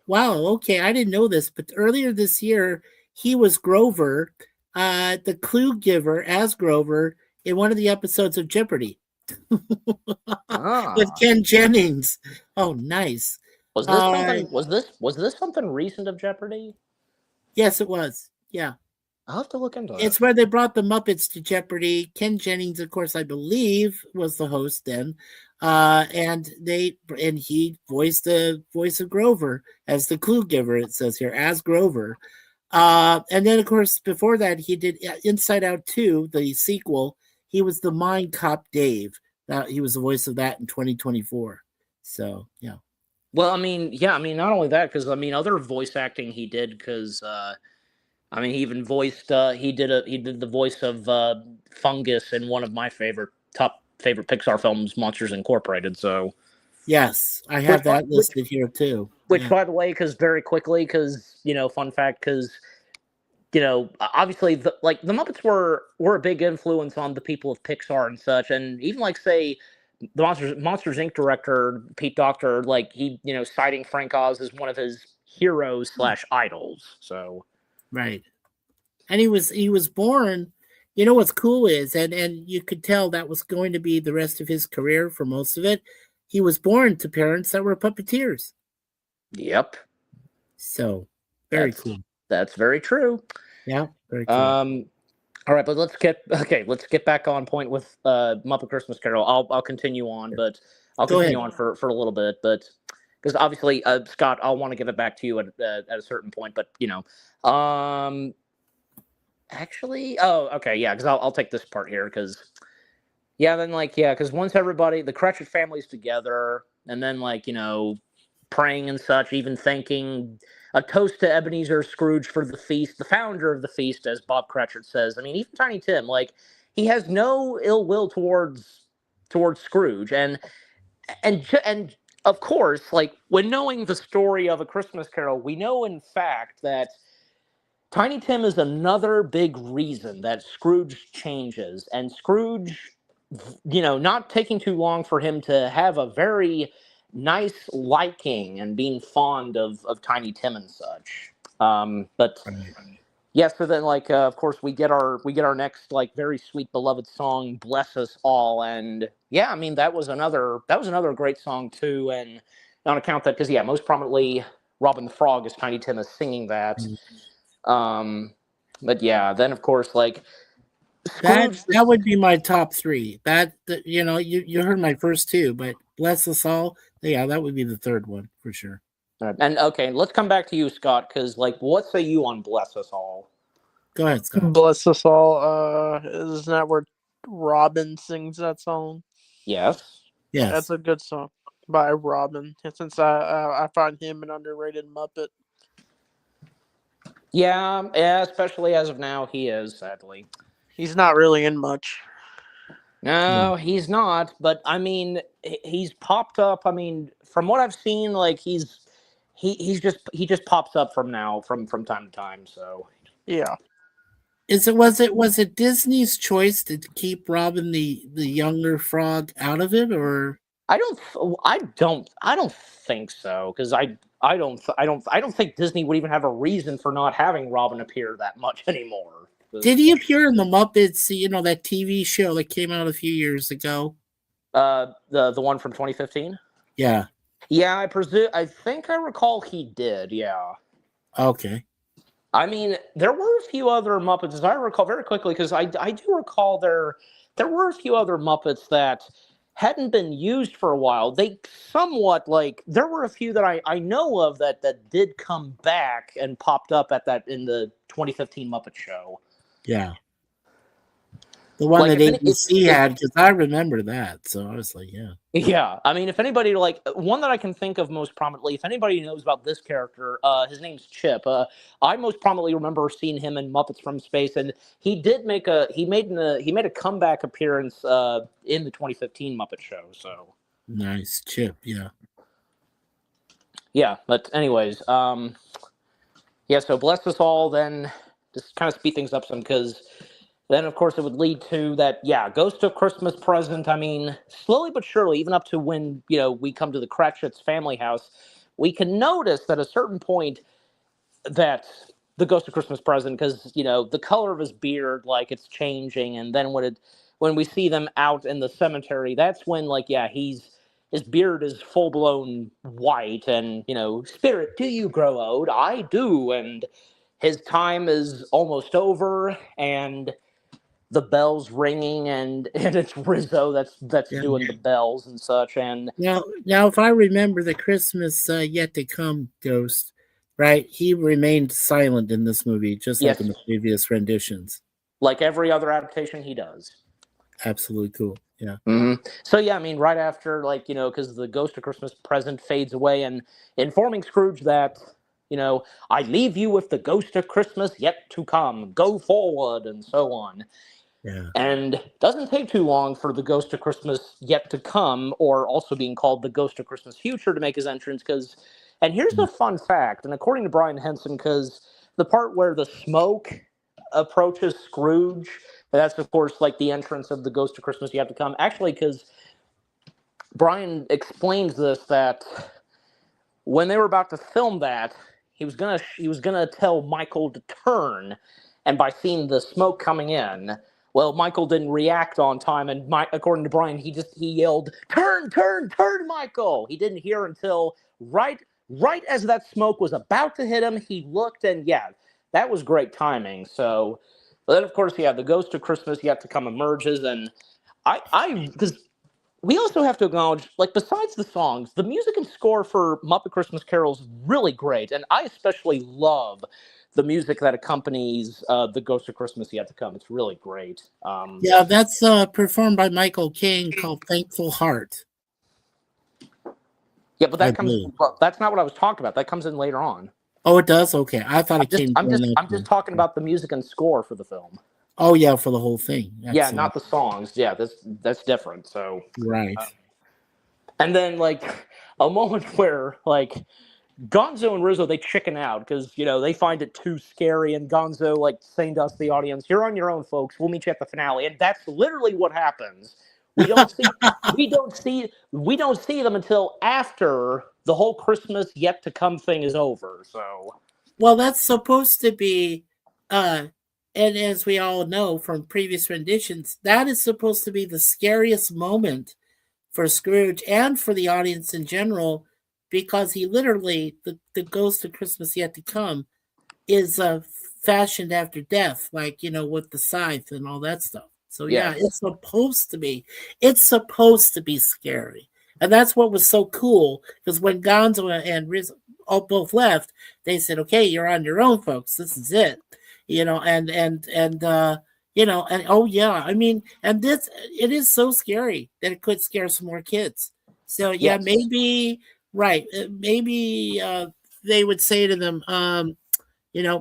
Okay. I didn't know this, but earlier this year, he was Grover, the clue giver as Grover in one of the episodes of Jeopardy with Ah. Ken Jennings. Oh, nice. Was this something? Was this something recent of Jeopardy? Yes, it was. Yeah. I'll have to look into that. It's where they brought the Muppets to Jeopardy. Ken Jennings, of course, I believe, was the host then. And he voiced the voice of Grover as the clue giver, it says here, as Grover. And then, of course, before that, he did Inside Out 2, the sequel. He was the Mind Cop Dave. He was the voice of that in 2024. So, yeah. Well, I mean, yeah, I mean, not only that, because I mean, other voice acting he did, because I mean, he even voiced. He did the voice of Fungus in one of my top favorite Pixar films, Monsters Incorporated. So, Yes, I have that which, listed here too. which Yeah. by the way, because fun fact, because obviously, the Muppets were a big influence on the people of Pixar and such, and even like say the Monsters Inc. director Pete Docter, like he citing Frank Oz as one of his heroes / idols. So Right. And he was born, you know what's cool is, and you could tell that was going to be the rest of his career for most of it. He was born to parents that were puppeteers. yep, So very cool. That's very true. Yeah, very cool. All right, but let's get back on point with Muppet Christmas Carol. I'll continue on, but I'll Go continue ahead. on for a little bit, but because obviously, Scott, I'll want to give it back to you at a certain point, but actually, oh, okay, yeah, because I'll take this part here, because because once the Cratchit family's together, and then praying and such, even thanking a toast to Ebenezer Scrooge for the feast, the founder of the feast, as Bob Cratchit says. I mean, even Tiny Tim, he has no ill will towards Scrooge, and of course, when knowing the story of A Christmas Carol, we know in fact that Tiny Tim is another big reason that Scrooge changes, and Scrooge, not taking too long for him to have a very nice liking and being fond of Tiny Tim and such. But yeah, so then of course we get our next very sweet beloved song, "Bless Us All," and yeah, I mean that was another great song too, and on account that because most prominently Robin the Frog as Tiny Tim is singing that. But yeah, then of course Scrooge, that would be my top three. You heard my first two, but Bless Us All, yeah, that would be the third one for sure. and okay, let's come back to you, Scott, because what say you on "Bless Us All"? Go ahead, Scott. Bless Us All. Isn't that where Robin sings that song? Yes. Yes. That's a good song by Robin. Since I find him an underrated Muppet. Yeah, especially as of now, he is, sadly. He's not really in much. No, he's not. But I mean, he's popped up. I mean, from what I've seen, he just pops up from time to time. So yeah. Was it Disney's choice to keep Robin the younger frog out of it, or I don't think so, because I don't think Disney would even have a reason for not having Robin appear that much anymore. Did he appear in the Muppets? That TV show that came out a few years ago. The one from 2015. Yeah. Yeah, I think I recall he did. Yeah. Okay. I mean, there were a few other Muppets, as I recall very quickly, because I do recall there were a few other Muppets that hadn't been used for a while. They somewhat like there were a few that I know of that did come back and popped up at that in the 2015 Muppet Show. Yeah. The one Like that ABC had, because I remember that. So I was like, yeah. yeah, I mean, if anybody like one that I can think of most prominently, if anybody knows about this character, his name's Chip. I most prominently remember seeing him in Muppets from Space, and he made a comeback appearance in the 2015 Muppet Show. So Nice. Chip. Yeah. yeah, but anyways, yeah. So bless us all. Then just kind of speed things up some because then, of course, it would lead to that, yeah, Ghost of Christmas Present. I mean, slowly but surely, even up to when, we come to the Cratchit's family house, we can notice that at a certain point that the Ghost of Christmas Present, because, the color of his beard, like, it's changing. And then when we see them out in the cemetery, that's when, like, yeah, his beard is full blown white. And, Spirit, do you grow old? I do. And his time is almost over. And the bells ringing and it's Rizzo that's Yeah. doing the bells and such and Now, if I remember the Christmas yet to come ghost, right? He remained silent in this movie, just like in yes, the previous renditions. like every other adaptation he does. Absolutely cool. Yeah. So yeah, I mean, right after because the Ghost of Christmas Present fades away and informing Scrooge that I leave you with the Ghost of Christmas yet to come, go forward and so on. Yeah. And doesn't take too long for the Ghost of Christmas yet to come, or also being called the Ghost of Christmas Future, to make his entrance. And here's a fun fact, and according to Brian Henson, because the part where the smoke approaches Scrooge, that's of course like the entrance of the Ghost of Christmas yet to come. Actually, because Brian explains this that when they were about to film that, he was gonna tell Michael to turn, and by seeing the smoke coming in, well, Michael didn't react on time, and according to Brian, he yelled, "Turn, turn, turn, Michael!" He didn't hear until right as that smoke was about to hit him. He looked, and yeah, that was great timing. So, but then of course, yeah, the Ghost of Christmas yet to come emerges, and because we also have to acknowledge, like, besides the songs, the music and score for Muppet Christmas Carol is really great, and I especially love the music that accompanies the Ghost of Christmas Yet to Come. It's really great. Yeah, that's performed by Michael Caine called Thankful Heart. Yeah, but I that comes. believe. Well, that's not what I was talking about. That comes in later on. Oh, it does? Okay. I thought it came during that I'm just time. talking about the music and score for the film. Oh, yeah, for the whole thing. Yeah, Excellent. not the songs. Yeah, that's different. So Right. and then a moment where Gonzo and Rizzo, they chicken out because they find it too scary, and Gonzo saying to us, the audience, "You're on your own, folks. We'll meet you at the finale," and that's literally what happens. We don't see we don't see them until after the whole Christmas yet to come thing is over. So Well, that's supposed to be, and as we all know from previous renditions, that is supposed to be the scariest moment for Scrooge and for the audience in general, because he literally, the Ghost of Christmas Yet to Come, is fashioned after death, with the scythe and all that stuff. So yeah, yes. it's supposed to be scary. And that's what was so cool, because when Gonzo and Riz both left, they said, "Okay, you're on your own, folks. This is it." And oh yeah, I mean, and this, it is so scary that it could scare some more kids. So yeah, Yes. maybe right, maybe they would say to them,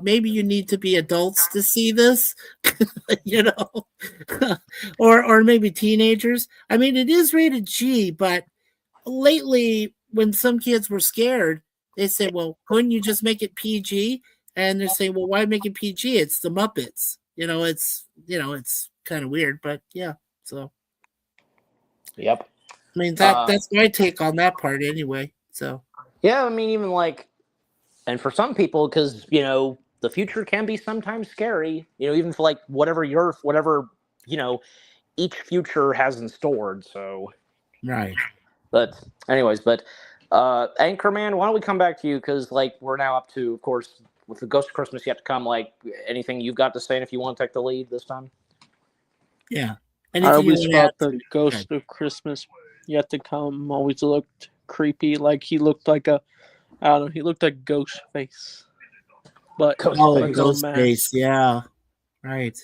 maybe you need to be adults to see this, you know, or maybe teenagers. I mean, it is rated G, but lately, when some kids were scared, they say, "Well, couldn't you just make it PG?" And they're saying, "Well, why make it PG? It's the Muppets." It's kind of weird, but yeah. So, Yep. I mean, that's my take on that part, anyway. So, Yeah, I mean, even and for some people, because the future can be sometimes scary. Even for whatever each future has in store. So right. But anyways, Anchorman, why don't we come back to you? Because like we're now up to, of course, with the Ghost of Christmas yet to come. Like anything you've got to say, and if you want to take the lead this time. Yeah. I Anything you always want to add thought the to? Ghost of Christmas Yet to Come always looked creepy. Like he looked like a, I don't know, he looked like Ghostface, but Oh, with no Ghostface. mask. Yeah. Right.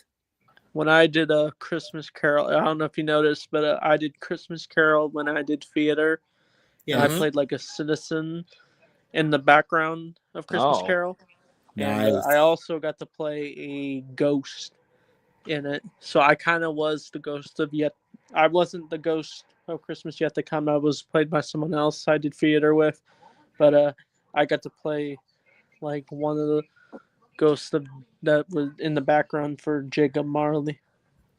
When I did a Christmas Carol, I don't know if you noticed, but I did Christmas Carol when I did theater, and I Yes. played like a citizen in the background of Christmas Oh, Carol, and I Nice. also got to play a ghost in it. So I kind of was the ghost of yet. I wasn't the ghost of Christmas Yet to Come. I was played by someone else I did theater with, but I got to play like one of the ghosts of that was in the background for Jacob Marley.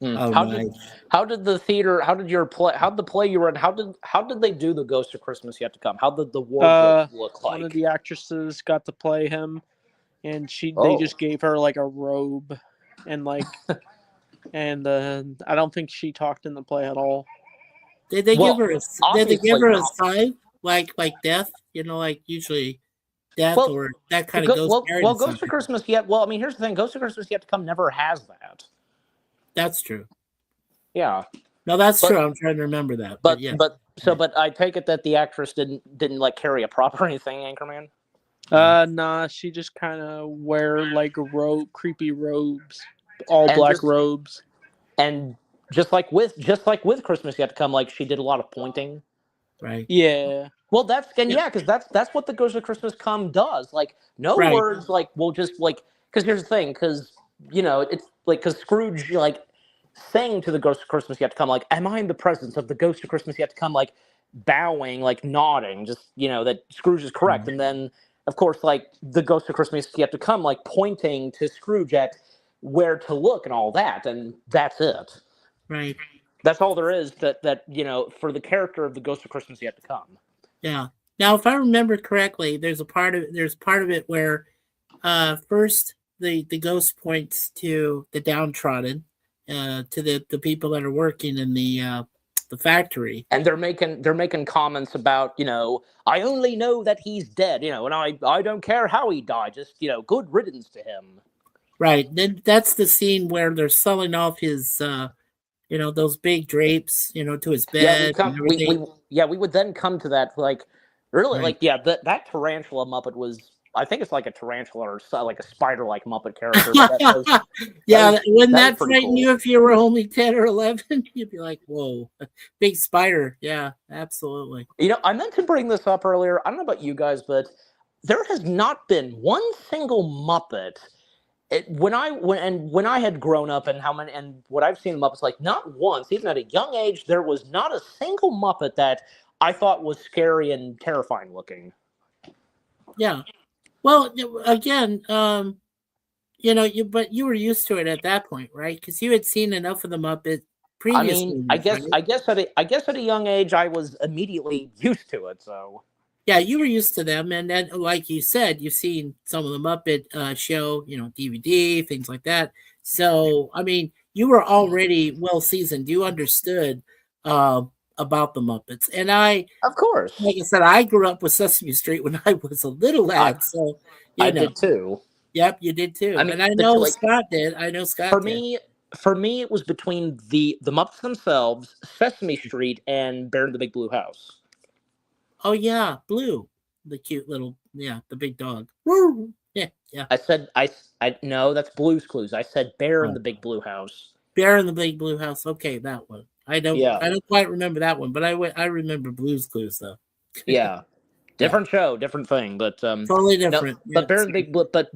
hmm. Oh, How did nice. how did the theater? How did your play? How did the play you were in? How did they do the Ghost of Christmas Yet to Come? How did the wardrobe look One of like? the actresses got to play him, and they Oh, just gave her like a robe, and I don't think she talked in the play at all. Did they give well, her a? Did they give obviously her a not. sign like death? Like usually death Well, or that kind of goes married to Ghost of something. Christmas Yet. Well, I mean, here's the thing: Ghost of Christmas Yet to Come never has that. That's true. Yeah, No, that's true. but I'm trying to remember that, but yeah. Right. but I take it that the actress didn't like carry a prop or anything, Anchorman. No. Nah, she just kind of wear like creepy robes, all And black just robes. and just like with Christmas Yet to Come, like she did a lot of pointing. Right. Yeah, Well, that's and Yeah. yeah, because that's what the Ghost of Christmas Come does. Like no Right. words, like we'll just like because here's the thing, because it's like because Scrooge like saying to the Ghost of Christmas Yet to Come, like, "Am I in the presence of the Ghost of Christmas Yet to Come?" Like bowing, like nodding, just that Scrooge is correct, and then of course like the Ghost of Christmas Yet to Come, like pointing to Scrooge at where to look and all that, and that's it. Right. That's all there is that for the character of the Ghost of Christmas Yet to Come. Yeah. Now, if I remember correctly, there's part of it where first the ghost points to the downtrodden, to the people that are working in the factory. And they're making comments about I only know that he's dead, and I don't care how he died, just good riddance to him. Right. Then that's the scene where they're selling off his those big drapes, to his Yeah, we bed and come everything. we would then come to that, like really, Right. like, yeah, that tarantula Muppet was, I think it's like a tarantula or like a spider like Muppet character, but that Yeah, was wouldn't that was that pretty frighten cool. you if you were only 10 or 11? You'd be like, whoa, big spider. Yeah, absolutely. I meant to bring this up earlier. I don't know about you guys, but there has not been one single Muppet. When I had grown up and how many and what I've seen Muppets, like not once, even at a young age, there was not a single Muppet that I thought was scary and terrifying looking. Yeah. Well, again, but you were used to it at that point, right? Because you had seen enough of the Muppet I previous mean, movies, right? I guess at a young age I was immediately used to it. So Yeah, you were used to them, and then, like you said, you've seen some of the Muppet show, DVD, things like that. So, I mean, you were already well seasoned. You understood uh, about the Muppets, and of course like I said, I grew up with Sesame Street when I was a little I lad. So, I you know, did too. yep, you did I too, mean, and I the two, know like Scott did. I know for Scott did. me for me it was between the Muppets themselves, Sesame Street, and Bear in the Big Blue House. Oh yeah, Blue, the cute little, yeah, the big dog. Woo! Yeah, yeah. I said I no, that's Blue's Clues. I said Bear in Oh, the Big Blue House. Bear in the Big Blue House. Okay, that one. Yeah, I don't quite remember that one, but I remember Blue's Clues though. yeah. Yeah, Different show, different thing, but totally no, different. Yeah, but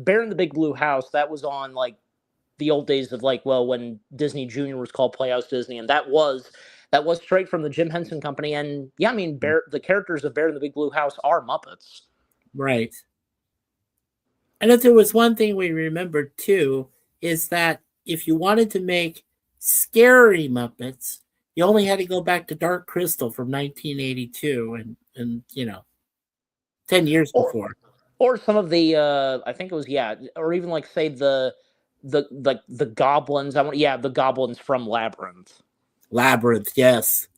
Bear in the Big Blue House, that was on like the old days of like, well, when Disney Junior was called Playhouse Disney, and that was straight from the Jim Henson Company. And yeah, I mean, the characters of Bear in the Big Blue House are Muppets. right. And if there was one thing we remembered too, is that if you wanted to make scary Muppets, you only had to go back to Dark Crystal from 1982, and 10 years Or before. some of the I think it was, yeah, or even like say the goblins. The goblins from Labyrinth. Labyrinth, yes.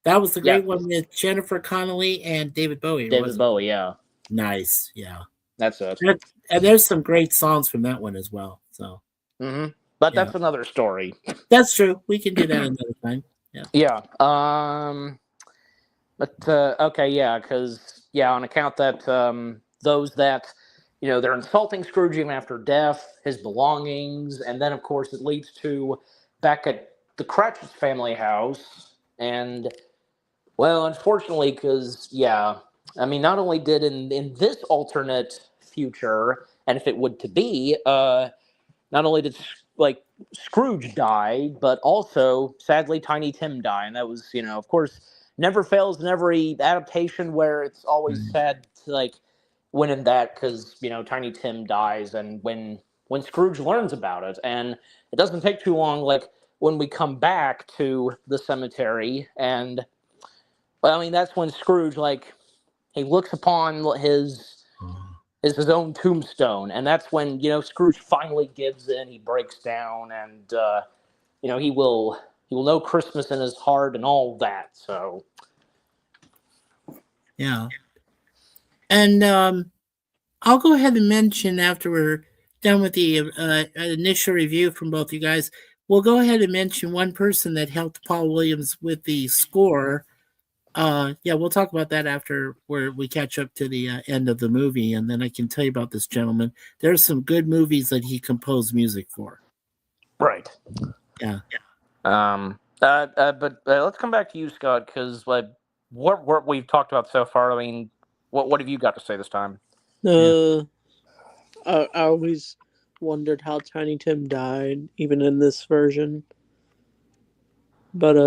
That was the Yeah, great one with Jennifer Connelly and David Bowie, David wasn't Bowie. Yeah, it? Nice, yeah. that's it. And there's some great songs from that one as well. So Hmm. But yeah, that's another story. that's true. We can do that another time. Yeah, Yeah. But okay, yeah, because yeah, on account that those that they're insulting Scrooge even after death, his belongings, and then of course it leads to back at the Cratchit family house, and well, unfortunately, because yeah, I mean, not only did in this alternate future, and if it would to be, not only did like Scrooge die, but also sadly Tiny Tim die, and that was of course never fails in every adaptation where it's always right. sad to like when in that because Tiny Tim dies, and when Scrooge learns about it, and it doesn't take too long, like when we come back to the cemetery, and well, I mean that's when Scrooge like he looks upon his own tombstone, and that's when Scrooge finally gives in. He breaks down, and he will know Christmas in his heart and all that. So Yeah, and I'll go ahead and mention after we're done with the initial review from both you guys. We'll go ahead and mention one person that helped Paul Williams with the score. Yeah, we'll talk about that after where we catch up to the end of the movie, and then I can tell you about this gentleman. There's some good movies that he composed music for. right. Yeah. But let's come back to you, Scott, because like what we've talked about so far. I mean, what have you got to say this time? Yeah. Uh, I always wondered how Tiny Tim died, even in this version. But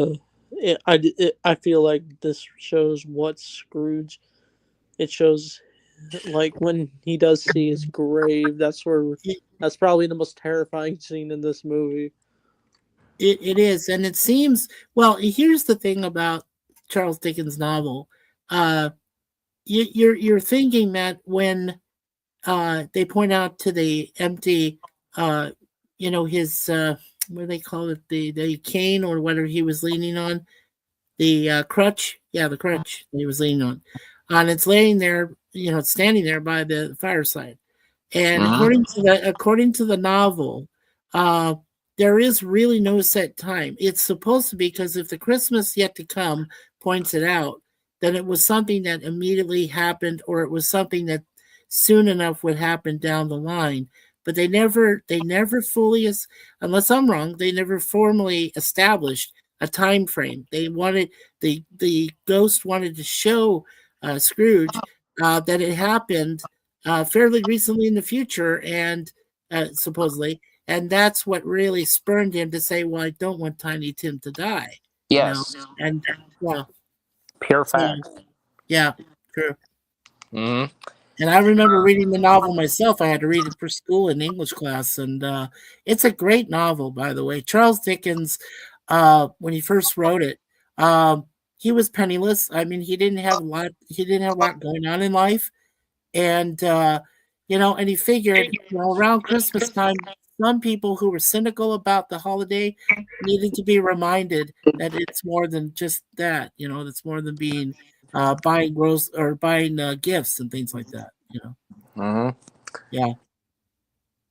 I feel like this shows what Scrooge. It shows like when he does see his grave. That's probably the most terrifying scene in this movie. It is, and it seems well. Here's the thing about Charles Dickens' novel. Uh, you're thinking that when they point out to the empty, uh, his what do they call it, the cane or whatever he was leaning on, the crutch, yeah, the crutch that he was leaning on, and it's laying there, it's standing there by the fireside. And Mhm. according to the novel, uh, there is really no set time. It's supposed to be because if the Christmas yet to come points it out, then it was something that immediately happened, or it was something that soon enough would happen down the line. But they never fully, unless I'm wrong, they never formally established a time frame. They wanted the ghost wanted to show Scrooge that it happened fairly recently in the future, and supposedly, and that's what really spurned him to say, "Well, I don't want Tiny Tim to die," you know. Yes, And well, pure so fact. yeah, true. Hmm. And I remember reading the novel myself. I had to read it for school in English class, and it's a great novel, by the way. Charles Dickens, when he first wrote it, he was penniless. I mean, he didn't have a lot. He didn't have a lot going on in life, and and he figured, around Christmas time, some people who were cynical about the holiday needed to be reminded that it's more than just that. It's more than being buying gross or buying gifts and things like that. Hmm. Yeah.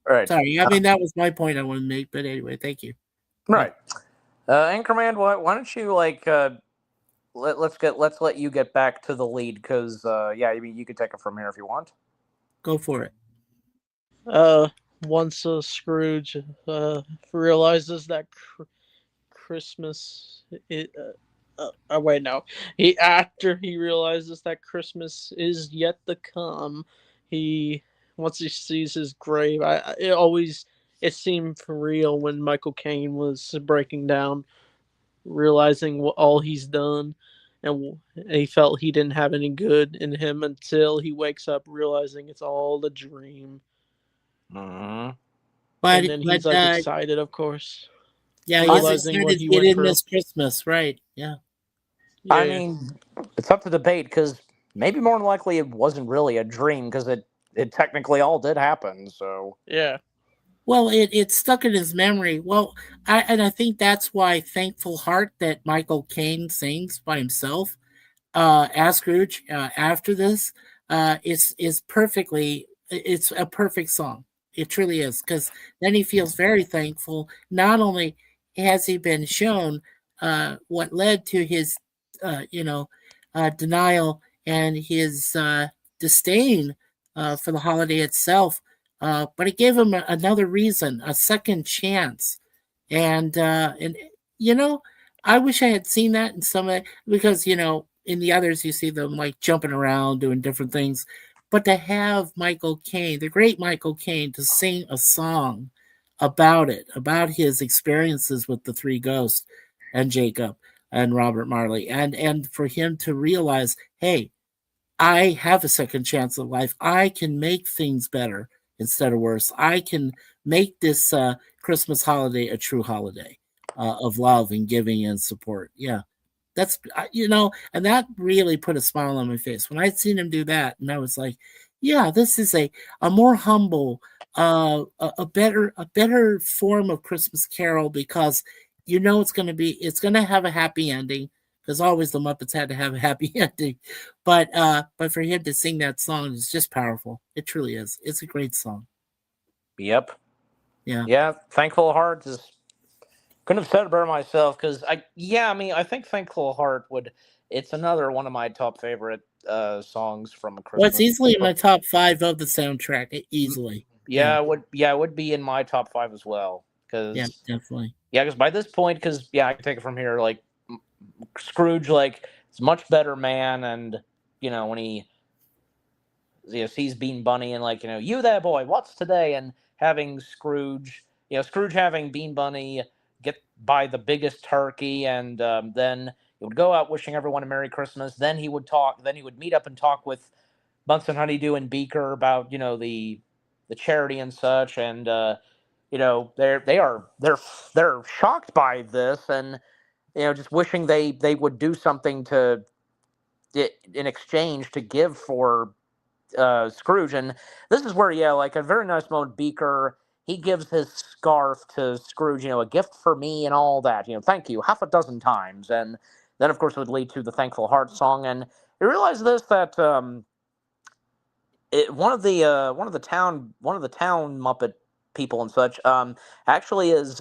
Right. Sorry, I mean that was my point I wanted to make, but anyway, thank you. Yeah. Right. Anchorman, why don't you like let's let you get back to the lead because yeah, I mean you could take it from here if you want. Go for it. Uh, once Scrooge realizes that Christmas it wait, no, he after he realizes that Christmas is yet to come, he once he sees his grave, it seemed for real when Michael Caine was breaking down, realizing what all he's done, and he felt he didn't have any good in him until he wakes up realizing it's all a dream, Hmm. and But then but he's like excited, of course, yeah, he's realizing what excited he to get went in through. this Christmas, right? Yeah. I Yeah, mean, it's up to debate because maybe more than likely it wasn't really a dream because it technically all did happen. So yeah. Well, it stuck in his memory. Well, I think that's why "Thankful Heart" that Michael Caine sings by himself as Scrooge after this is perfectly. It's a perfect song. It truly is, because then he feels very thankful. Not only has he been shown what led to his, you know, denial and his disdain for the holiday itself, but it gave him another reason, a second chance, and you know, I wish I had seen that in some of, because in the others you see them like jumping around doing different things, but to have Michael Caine, the great Michael Caine, to sing a song about it, about his experiences with the three ghosts and Jacob and Robert Marley, and for him to realize, hey, I have a second chance at life. I can make things better instead of worse. I can make this Christmas holiday a true holiday of love and giving and support. Yeah, that's and that really put a smile on my face when I'd seen him do that, and I was like, yeah, this is a more humble, a better form of Christmas Carol, because it's gonna have a happy ending, because always the Muppets had to have a happy ending, but for him to sing that song is just powerful. It truly is. It's a great song. Yep. Yeah. Yeah. Thankful Heart is couldn't have said it better myself because I mean I think Thankful Heart would it's another one of my top favorite songs from a Well, it's Christmas. easily in my top 5 of the soundtrack. Easily. Yeah. Yeah, it would be in my top five as well. Yeah. Because Definitely. by this point, because I can take it from here. Like Scrooge, like is a much better man, and when he sees Bean Bunny and like you there, boy, what's today, and having Scrooge, Scrooge having Bean Bunny get by the biggest turkey, and then he would go out wishing everyone a Merry Christmas. Then he would talk. Then he would meet up and talk with Bunsen Honeydew and Beaker about the charity and such, and they're shocked by this, and just wishing they would do something to in exchange to give for Scrooge. And this is where like a very nice moment. Beaker, he gives his scarf to Scrooge, a gift for me and all that. Thank you half a dozen times, and then of course it would lead to the Thankful Heart song. And you realize this that one of the town Muppet people and such actually is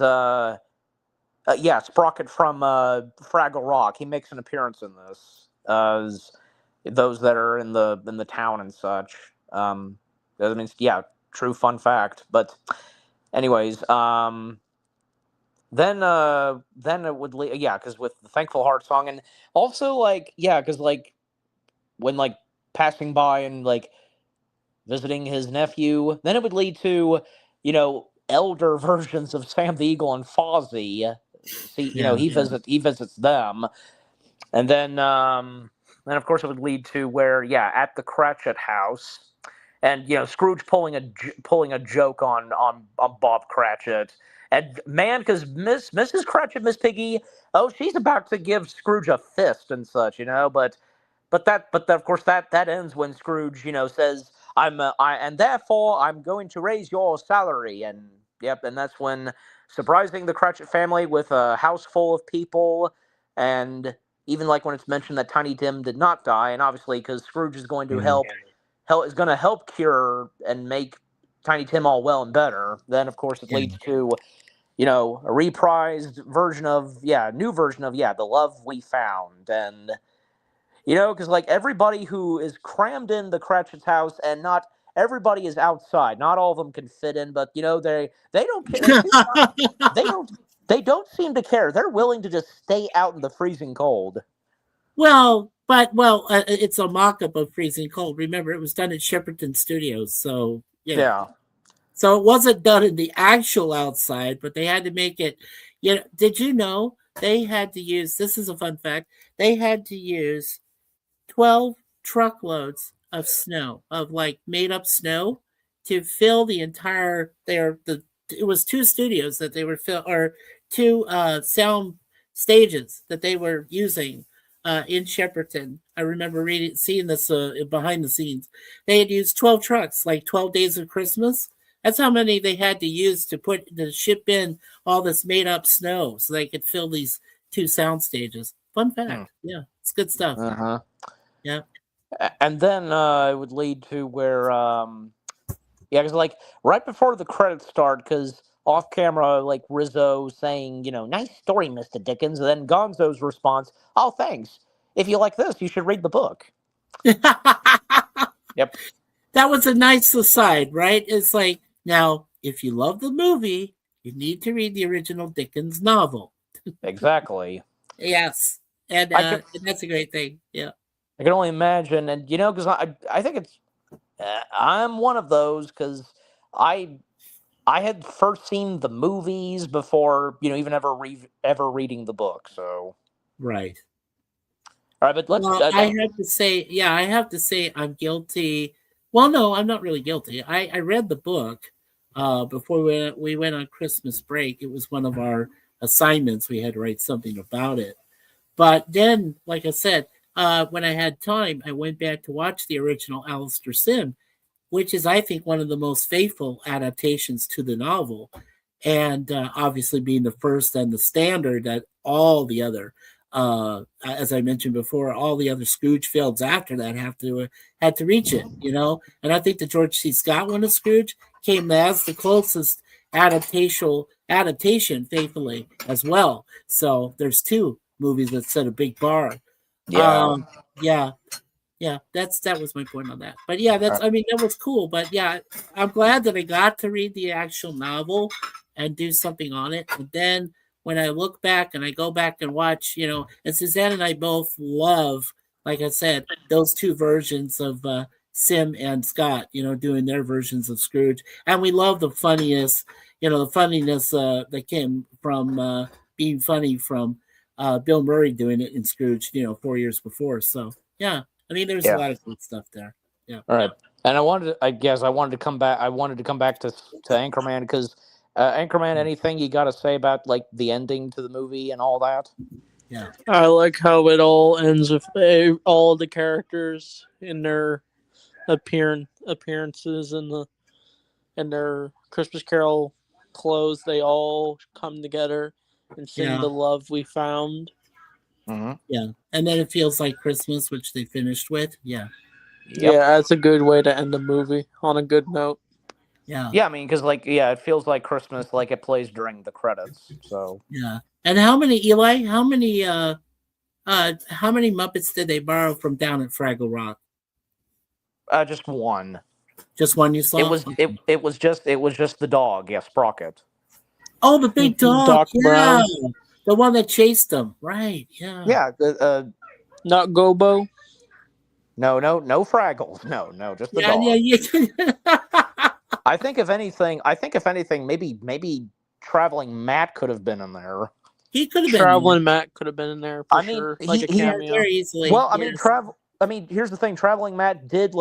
Sprocket from Fraggle Rock. He makes an appearance in this. As those that are in the town and such. That means true fun fact. But anyways, then it would because with the Thankful Heart song, and also like because like when like passing by and like visiting his nephew. Then it would lead to, elder versions of Sam the Eagle and Fozzie. See, Yeah. he visits them, and then of course it would lead to where at the Cratchit house, and Scrooge pulling a joke on Bob Cratchit. And man, because Mrs. Cratchit, Miss Piggy, oh, she's about to give Scrooge a fist and such, but of course that ends when Scrooge, says, and therefore I'm going to raise your salary, and yep, and that's when surprising the Cratchit family with a house full of people, and even like when it's mentioned that Tiny Tim did not die, and obviously because Scrooge is going to Yeah. help cure and make Tiny Tim all well and better. Then of course it Yeah. leads to a reprised version of new version of the love we found, and because like everybody who is crammed in the Cratchit's house, and not everybody is outside. Not all of them can fit in, but they don't care. They seem not, they don't seem to care. They're willing to just stay out in the freezing cold. It's a mock-up of Freezing Cold. Remember, it was done at Shepperton Studios, so yeah. Yeah, So it wasn't done in the actual outside, but they had to make it. Did you know they had to use? This is a fun fact. They had to use 12 truckloads of snow, of like made up snow, to fill the entire it was two studios that they were or two sound stages that they were using in Shepperton. I remember seeing this behind the scenes. They had used 12 trucks, like 12 days of Christmas, That's how many they had to use to ship in all this made up snow so they could fill these two sound stages. Fun Hmm. fact. Yeah, it's good stuff. Uh-huh. Yeah. And then it would lead to where, yeah, because like right before the credits start, because off camera, like Rizzo saying, nice story, Mr. Dickens, and then Gonzo's response, oh, thanks. If you like this, you should read the book. Yep. That was a nice aside, right? It's like, now, if you love the movie, you need to read the original Dickens novel. Exactly. Yes. And, I can and that's a great thing. Yeah. I can only imagine, and because I think it's I'm one of those because I I had first seen the movies before even ever reading the book. So Right. all right, but let's Well, I have to say I'm guilty. Well, no, I'm not really guilty. I read the book before we went on Christmas break. It was one of our assignments. We had to write something about it. But then, like I said, when I had time, I went back to watch the original Alistair Sim, which is, I think, one of the most faithful adaptations to the novel, and obviously being the first and the standard that all the other, as I mentioned before, all the other Scrooge films after that had to reach it, And I think the George C. Scott one of Scrooge came as the closest adaptation faithfully as well. So there's two movies that set a big bar. yeah. Yeah, yeah, that was my point on that. But yeah, All I mean that was cool. But yeah, I'm glad that I got to read the actual novel and do something on it. And then when I look back and I go back and watch, and Suzanne and I both love, like I said, those two versions of Sim and Scott, doing their versions of Scrooge, and we love the funniness that came from being funny from Bill Murray doing it in Scrooge, 4 years before. So yeah, I mean, there's a Yeah. lot of good stuff there. Yeah. All right. And I guess I wanted to come back. I wanted to come back to Anchorman because Anchorman. Anything you got to say about like the ending to the movie and all that? Yeah. I like how it all ends with all the characters in their appearances in their Christmas Carol clothes. They all come together and sing Yeah. "The Love We Found." Mm-hmm. Yeah. And then it feels like Christmas, which they finished with. Yeah. Yep. Yeah, that's a good way to end the movie on a good note. Yeah. Yeah, I mean, because it feels like Christmas, like it plays during the credits. So Yeah. And how many Eli? How many Muppets did they borrow from down at Fraggle Rock? just one. Just one you It saw? was Okay. it was just the dog. Yeah, Sprocket. Oh, the big dog. Doc Yeah. Brown, The one that chased them. Right. Yeah. Yeah. not Gobo. No, Fraggles. No, just the Yeah. Yeah. dog. Yeah. I think if anything, maybe traveling Matt could have been in there. He could have been there. Traveling Matt could have been in there for I mean, sure, like a he Yeah, cameo. very easily. well, I mean, Yes. Here's the thing: traveling Matt did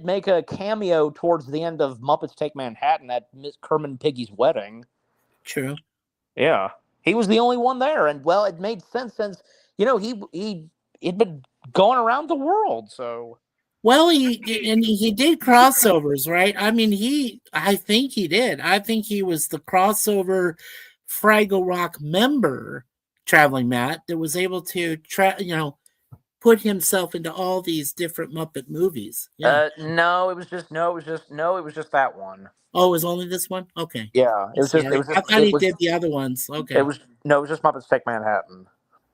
make a cameo towards the end of Muppets Take Manhattan at Miss Kermit Piggy's wedding. True. Yeah, he was the only one there, and well, it made sense since he'd been going around the world. So Well, he did crossovers, right? I mean, I think he did. I think he was the crossover Fraggle Rock member, Traveling Matt, that was able to put himself into all these different Muppet movies. Yeah. it was just that one. Oh, it was only this one? Okay. Yeah, I'm sorry. I thought he did the other ones. it Okay. was no, it was just Muppets Take Manhattan.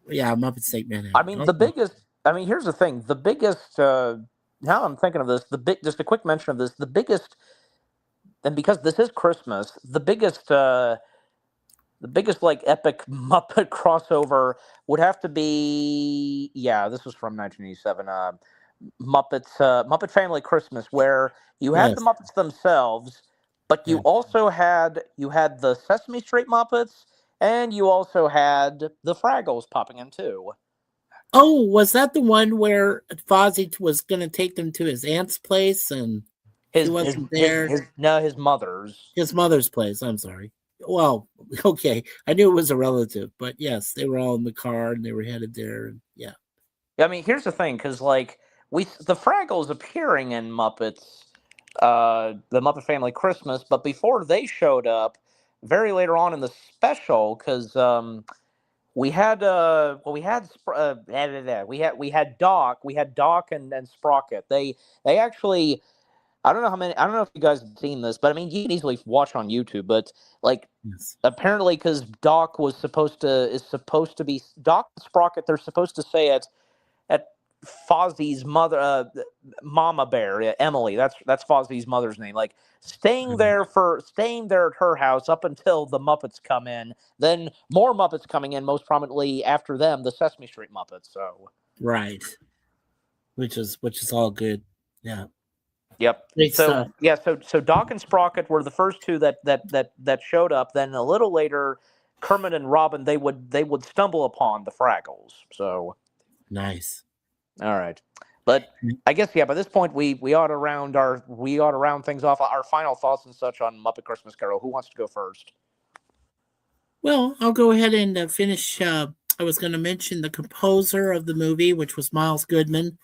Yeah, Muppets Take Manhattan. I mean, here's the thing: the biggest. Now I'm thinking of this. Just a quick mention of this. The biggest, and because this is Christmas, the biggest like epic Muppet crossover would have to be. Yeah, this was from 1987. Muppet Family Christmas, where you had the Yes. Muppets themselves, but Yeah. you had the Sesame Street Muppets, and you also had the Fraggles popping in too. Oh, was that the one where Fozzie was going to take them to his aunt's place and he wasn't there? His mother's. His mother's place. I'm sorry. Well, okay. I knew it was a relative, but yes, they were all in the car and they were headed there. And yeah. I mean, here's the thing, because like the Fraggles appearing in Muppets the Muppet Family Christmas. But before they showed up, very later on in the special, because we had Doc and Sprocket. They actually, I don't know if you guys have seen this, but I mean you can easily watch on YouTube. But like Yes. apparently, because Doc is supposed to be Doc and Sprocket, they're supposed to say at Fozzie's mother, Mama Bear, yeah, Emily. That's Fozzie's mother's name. Like staying there at her house up until the Muppets come in. Then more Muppets coming in, most prominently after them, the Sesame Street Muppets. So Right. Which is all good. Yeah. yep. Great So stuff. yeah, so Doc and Sprocket were the first two that showed up. Then a little later, Kermit and Robin they would stumble upon the Fraggles. So Nice. all right, but I guess yeah. By this point, we ought to round things off. Our final thoughts and such on Muppet Christmas Carol. Who wants to go first? Well, I'll go ahead and finish. I was going to mention the composer of the movie, which was Miles Goodman.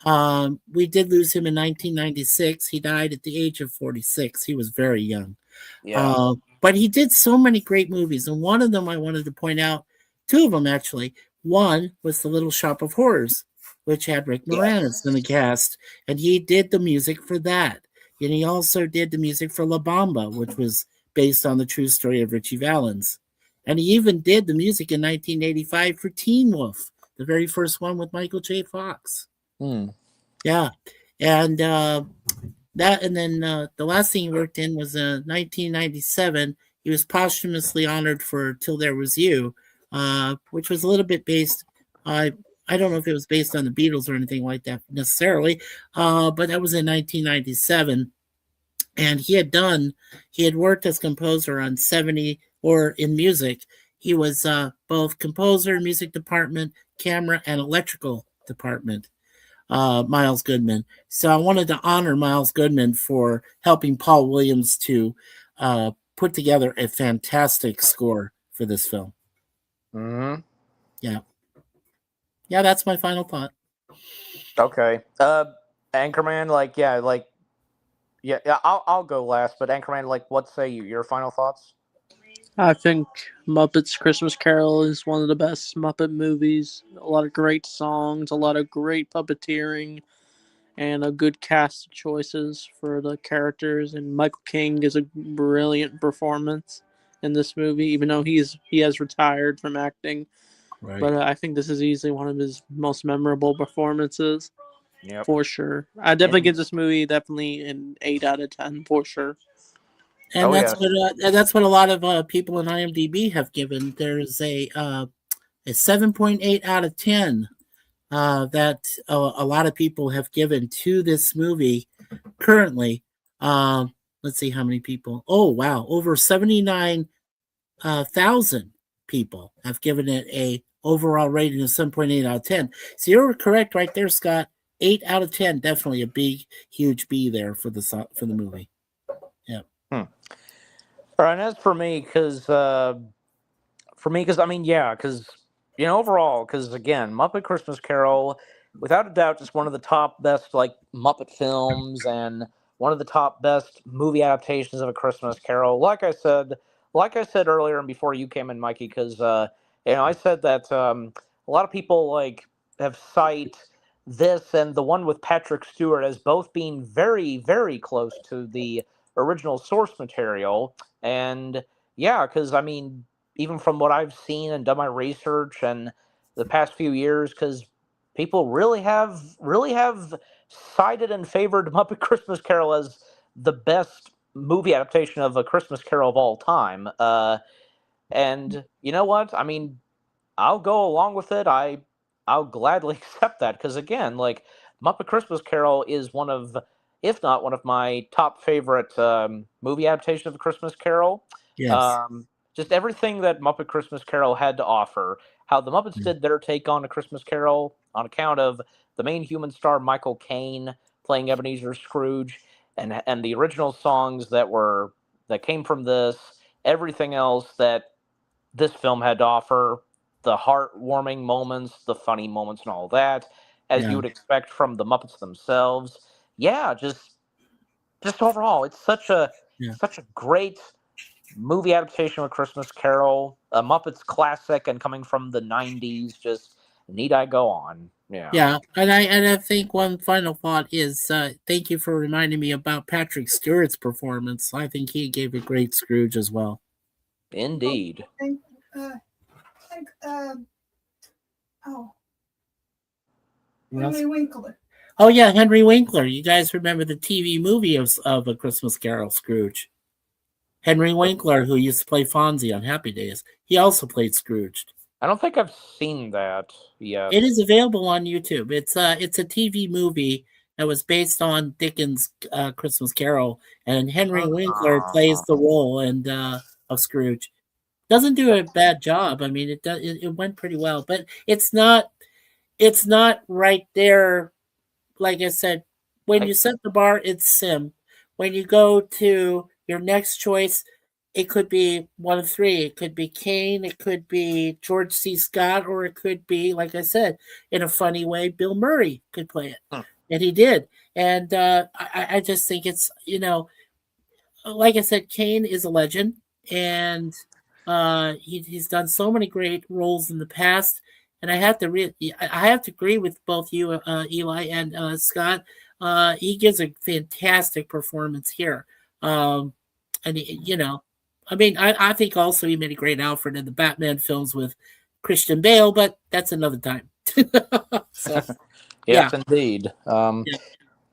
We did lose him in 1996. He died at the age of 46. He was very young. Yeah, But he did so many great movies. And one of them I wanted to point out, two of them actually. One was The Little Shop of Horrors, which had Rick Moranis in the yes. cast. And he did the music for that. And he also did the music for La Bamba, which was based on the true story of Richie Valens. And he even did the music in 1985 for Teen Wolf, the very first one with Michael J. Fox. Hmm. Yeah. And and then the last thing he worked in was 1997. He was posthumously honored for Till There Was You, which was a little bit based. I don't know if it was based on the Beatles or anything like that necessarily, but that was in 1997. And he had worked as composer on 70 or in music. He was both composer, music department, camera, and electrical department. Miles Goodman. So I wanted to honor Miles Goodman for helping Paul Williams to put together a fantastic score for this film. Hmm. Yeah. Yeah, that's my final thought. Okay. Anchorman, yeah. I'll go last, but Anchorman, what say you? Your final thoughts? I think Muppets Christmas Carol is one of the best Muppet movies. A lot of great songs, a lot of great puppeteering, and a good cast of choices for the characters. And Michael King is a brilliant performance in this movie, even though he has retired from acting. Right. But I think this is easily one of his most memorable performances Yep. for sure. I definitely And give this movie definitely an 8 out of 10 for sure. And oh yes. that's what a lot of people in IMDb have given. There's a 7.8 out of 10 that a lot of people have given to this movie currently. Let's see how many people. Oh wow, over 79,000 people have given it a overall rating of 7.8 out of 10. So you're correct right there, Scott. 8 out of 10, definitely a big, huge B there for the movie. Yeah. Hmm. All right. And as for me, because I mean, yeah, because overall, because again, Muppet Christmas Carol, without a doubt, just one of the top best Muppet films and one of the top best movie adaptations of A Christmas Carol. Like I said earlier, and before you came in, Mikey, because I said that a lot of people have cite this and the one with Patrick Stewart as both being very, very close to the original source material, and yeah, because I mean even from what I've seen and done my research and the past few years, because people really have cited and favored Muppet Christmas Carol as the best movie adaptation of A Christmas Carol of all time. And you know what? I mean, I'll go along with it. I'll gladly accept that because again, Muppet Christmas Carol is one of, if not one of my top favorite movie adaptations of A Christmas Carol. Yes. Um, just everything that Muppet Christmas Carol had to offer. How the Muppets Mm. did their take on A Christmas Carol on account of the main human star Michael Caine playing Ebenezer Scrooge, and the original songs that came from this. Everything else that this film had to offer, the heartwarming moments, the funny moments, and all that, as you Yeah. would expect from the Muppets themselves. Yeah, just just overall, it's such a Yeah. great movie adaptation of Christmas Carol, a Muppets classic, and coming from the '90s. Just need I go on? Yeah, Yeah, and I think one final thought is thank you for reminding me about Patrick Stewart's performance. I think he gave a great Scrooge as well. indeed. And, uh, like, oh, Henry Winkler. Oh yeah, Henry Winkler. You guys remember the TV movie of A Christmas Carol, Scrooge? Henry Winkler, who used to play Fonzie on Happy Days, he also played Scrooge. I don't think I've seen that yet. It is available on YouTube. It's a TV movie that was based on Dickens' Christmas Carol, and Henry Winkler plays the role of Scrooge. Doesn't do a bad job. I mean, it went pretty well, but it's not right there. Like I said, when you set the bar, it's Sim. When you go to your next choice, it could be one of three. It could be Kane, it could be George C. Scott, or it could be, like I said, in a funny way, Bill Murray could play it. Huh. And he did. And I just think it's, like I said, Kane is a legend, and he's done so many great roles in the past. And I have to agree with both you, Eli and Scott. He gives a fantastic performance here, and I mean, I think also he made a great Alfred in the Batman films with Christian Bale, but that's another time. So, Yes, indeed. Yeah.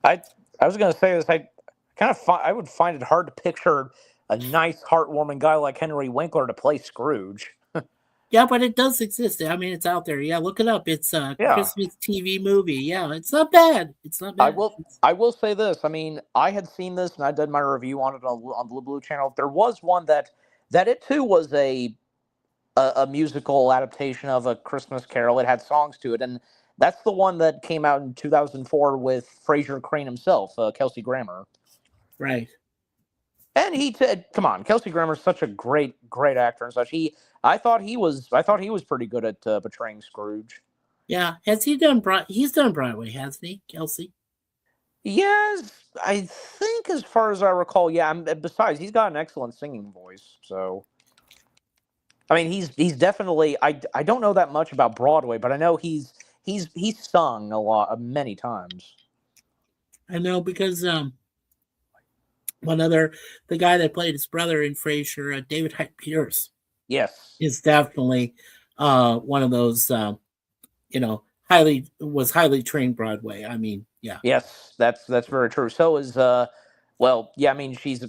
I was going to say this. I would find it hard to picture a nice, heartwarming guy like Henry Winkler to play Scrooge. Yeah, but it does exist. I mean, it's out there. Yeah, look it up. It's a Yeah. Christmas TV movie. Yeah, it's not bad. It's not bad. I will say this. I mean, I had seen this and I did my review on it on the Blue channel. There was one that it too was a musical adaptation of A Christmas Carol. It had songs to it, and that's the one that came out in 2004 with Fraser Crane himself, Kelsey Grammer. Right. And come on, Kelsey Grammer's such a great actor and such. I thought he was pretty good at portraying Scrooge. Yeah. Has he done he's done Broadway, hasn't he, Kelsey? Yes, I think as far as I recall, yeah. Besides, he's got an excellent singing voice. So, I mean, he's definitely. I don't know that much about Broadway, but I know he's sung a lot, many times. I know because the guy that played his brother in Frasier, David Hyde Pierce, Yes, is definitely one of those highly trained Broadway. I mean, yeah. yes, that's very true. So is well, yeah. I mean, she's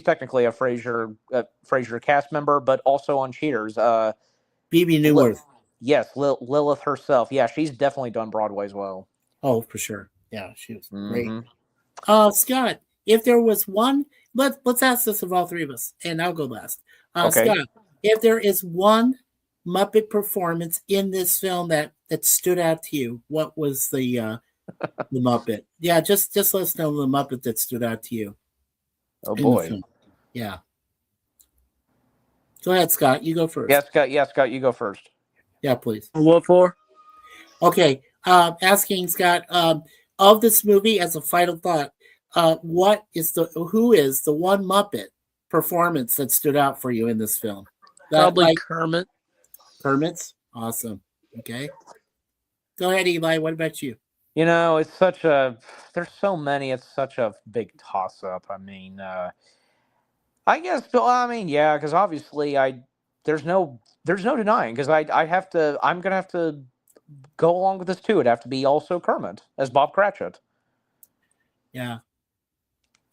technically a Frasier cast member, but also on Cheaters. Bebe Neuwirth. Yes, Lilith herself. Yeah, she's definitely done Broadway as well. Oh, for sure. Yeah, she was great. Mhm. Scott, if there was one, let's ask this of all three of us, and I'll go last. Okay. Scott, if there is one Muppet performance in this film that stood out to you, what was the Muppet? Yeah, just let us know the Muppet that stood out to you. Oh boy. Yeah. Go ahead, Scott. You go first. Yeah, Scott, you go first. Yeah, please. What for? Okay. Asking Scott, of this movie as a final thought, who is the one Muppet performance that stood out for you in this film? Probably Kermit. Kermit's? Awesome. Okay. Go ahead, Eli. What about you? It's there's so many. It's such a big toss up. I mean, I guess, yeah, because obviously there's no denying, because I'm going to have to go along with this too. It'd have to be also Kermit as Bob Cratchit. Yeah.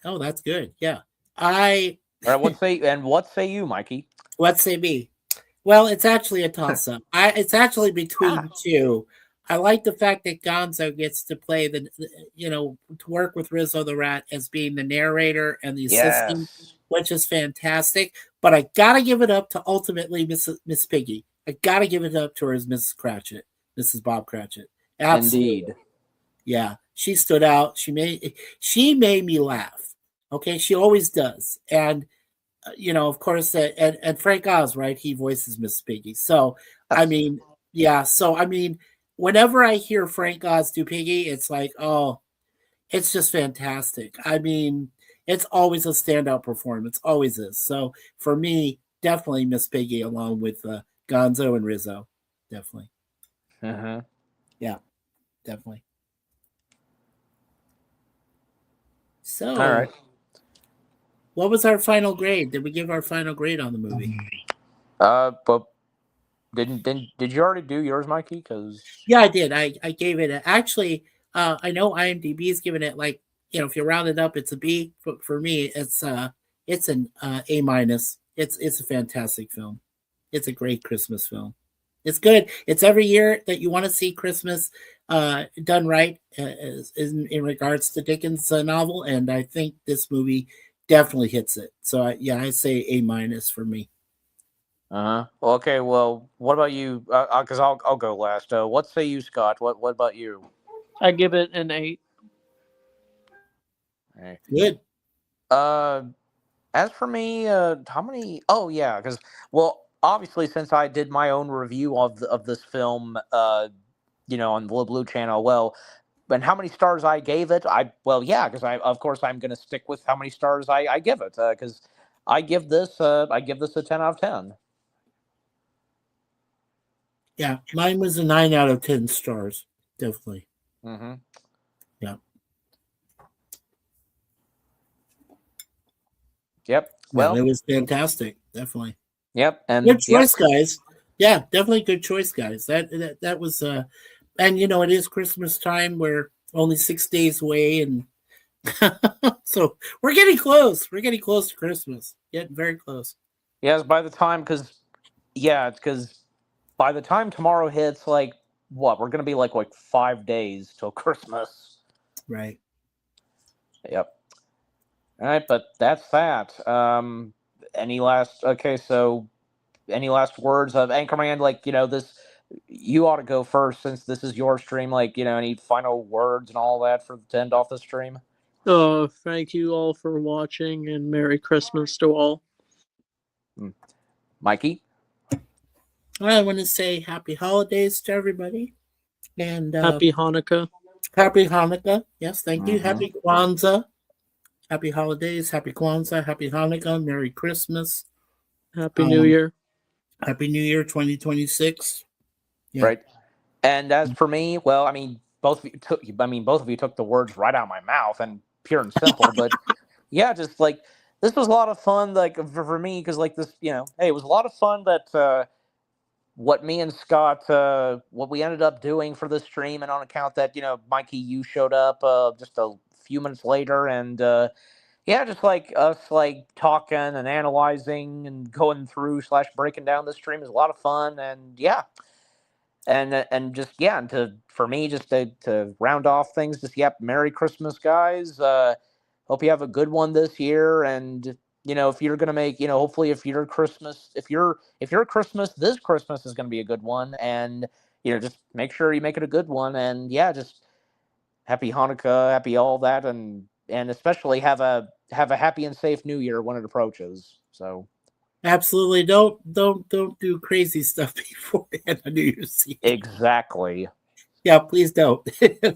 Oh, that's good. Yeah. All right, what say you, Mikey? What say me? Well, it's actually a toss up. It's actually between two. I like the fact that Gonzo gets to play to work with Rizzo the Rat as being the narrator and the assistant, which is fantastic. But I gotta give it up to ultimately Miss Piggy. I gotta give it up to her as Mrs. Cratchit, Mrs. Bob Cratchit. Absolutely. Indeed. Yeah, she stood out. She made me laugh. Okay, she always does. And of course, and Frank Oz, right? He voices Miss Piggy. So I mean, yeah. So I mean, whenever I hear Frank Oz do Piggy, it's like, oh, it's just fantastic. I mean, it's always a standout performance. Always is. So for me, definitely Miss Piggy along with Gonzo and Rizzo. Definitely. Yeah, definitely. So, All right. what was our final grade? Did we give our final grade on the movie? But did you already do yours, Mikey? Because Yeah, I did. I gave it actually. I know IMDb is giving it like if you round it up, it's a B. But for me, it's an A minus. It's a fantastic film. It's a great Christmas film. It's good. It's every year that you want to see Christmas done right in regards to Dickens' novel, and I think this movie definitely hits it. So yeah, I say A minus for me. Well, okay. Well, what about you? Because I'll go last. What say you, Scott? What about you? I give it an 8. Hey. Good. As for me, how many? Oh yeah, because obviously since I did my own review of this film, on the Blue Channel, and how many stars I gave it, yeah, because of course I'm gonna stick with how many stars I give it, because I give this a 10 out of 10. Yeah, mine was a 9 out of 10 stars. Definitely. Mm-hmm. Yeah. Yep. No, Well. it was fantastic. Definitely. Yep. And Good choice, guys. Yeah, definitely good choice, guys. That was and it is Christmas time. We're only 6 days away, and so we're getting close. We're getting close to Christmas. Getting very close. Yes. It's because by the time tomorrow hits, like we're gonna be like 5 days till Christmas. Right. Yep. All right, but that's that. Any last? Okay, so any last words of Anchorman? This. You ought to go first since this is your stream. Any final words and all that to end off the stream? Thank you all for watching, and Merry Christmas to all. Mikey? I want to say happy holidays to everybody. And Happy Hanukkah. Happy Hanukkah. Yes, thank you. Mhm. Happy Kwanzaa. Happy holidays. Happy Kwanzaa. Happy Hanukkah. Merry Christmas. Happy New Year. Happy New Year 2026. Yeah. Right. And as for me, well, both of you took the words right out of my mouth, and pure and simple. But yeah, just this was a lot of fun, for me, because this, hey, it was a lot of fun that what me and Scott, what we ended up doing for this stream, and on account that Mikey, you showed up just a few minutes later, and yeah, just us talking and analyzing and going through / breaking down this stream is a lot of fun, and yeah. And just and for me just to round off things, just Merry Christmas, guys. Hope you have a good one this year, and if you're gonna make hopefully if your Christmas this Christmas is gonna be a good one, and just make sure you make it a good one, and just happy Hanukkah, happy all that, and especially have a happy and safe New Year when it approaches. So. Absolutely. Don't do crazy stuff before the New Year's Eve. Exactly. Yeah, please don't.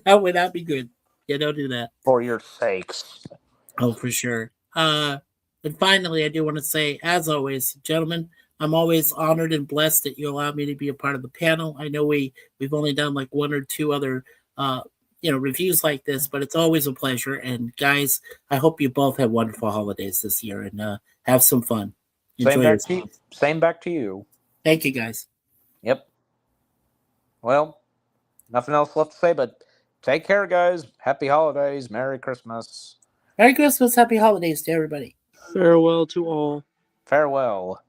That would not be good. Yeah, don't do that. For your sakes. Oh, for sure. And finally, I do want to say, as always, gentlemen, I'm always honored and blessed that you allowed me to be a part of the panel. I know we've only done like one or two other reviews like this, but it's always a pleasure. And guys, I hope you both have wonderful holidays this year and have some fun. Same back to you. Thank you, guys. Yep. Well, nothing else left to say, but take care, guys. Happy holidays. Merry Christmas. Merry Christmas. Happy holidays to everybody. Farewell to all. Farewell.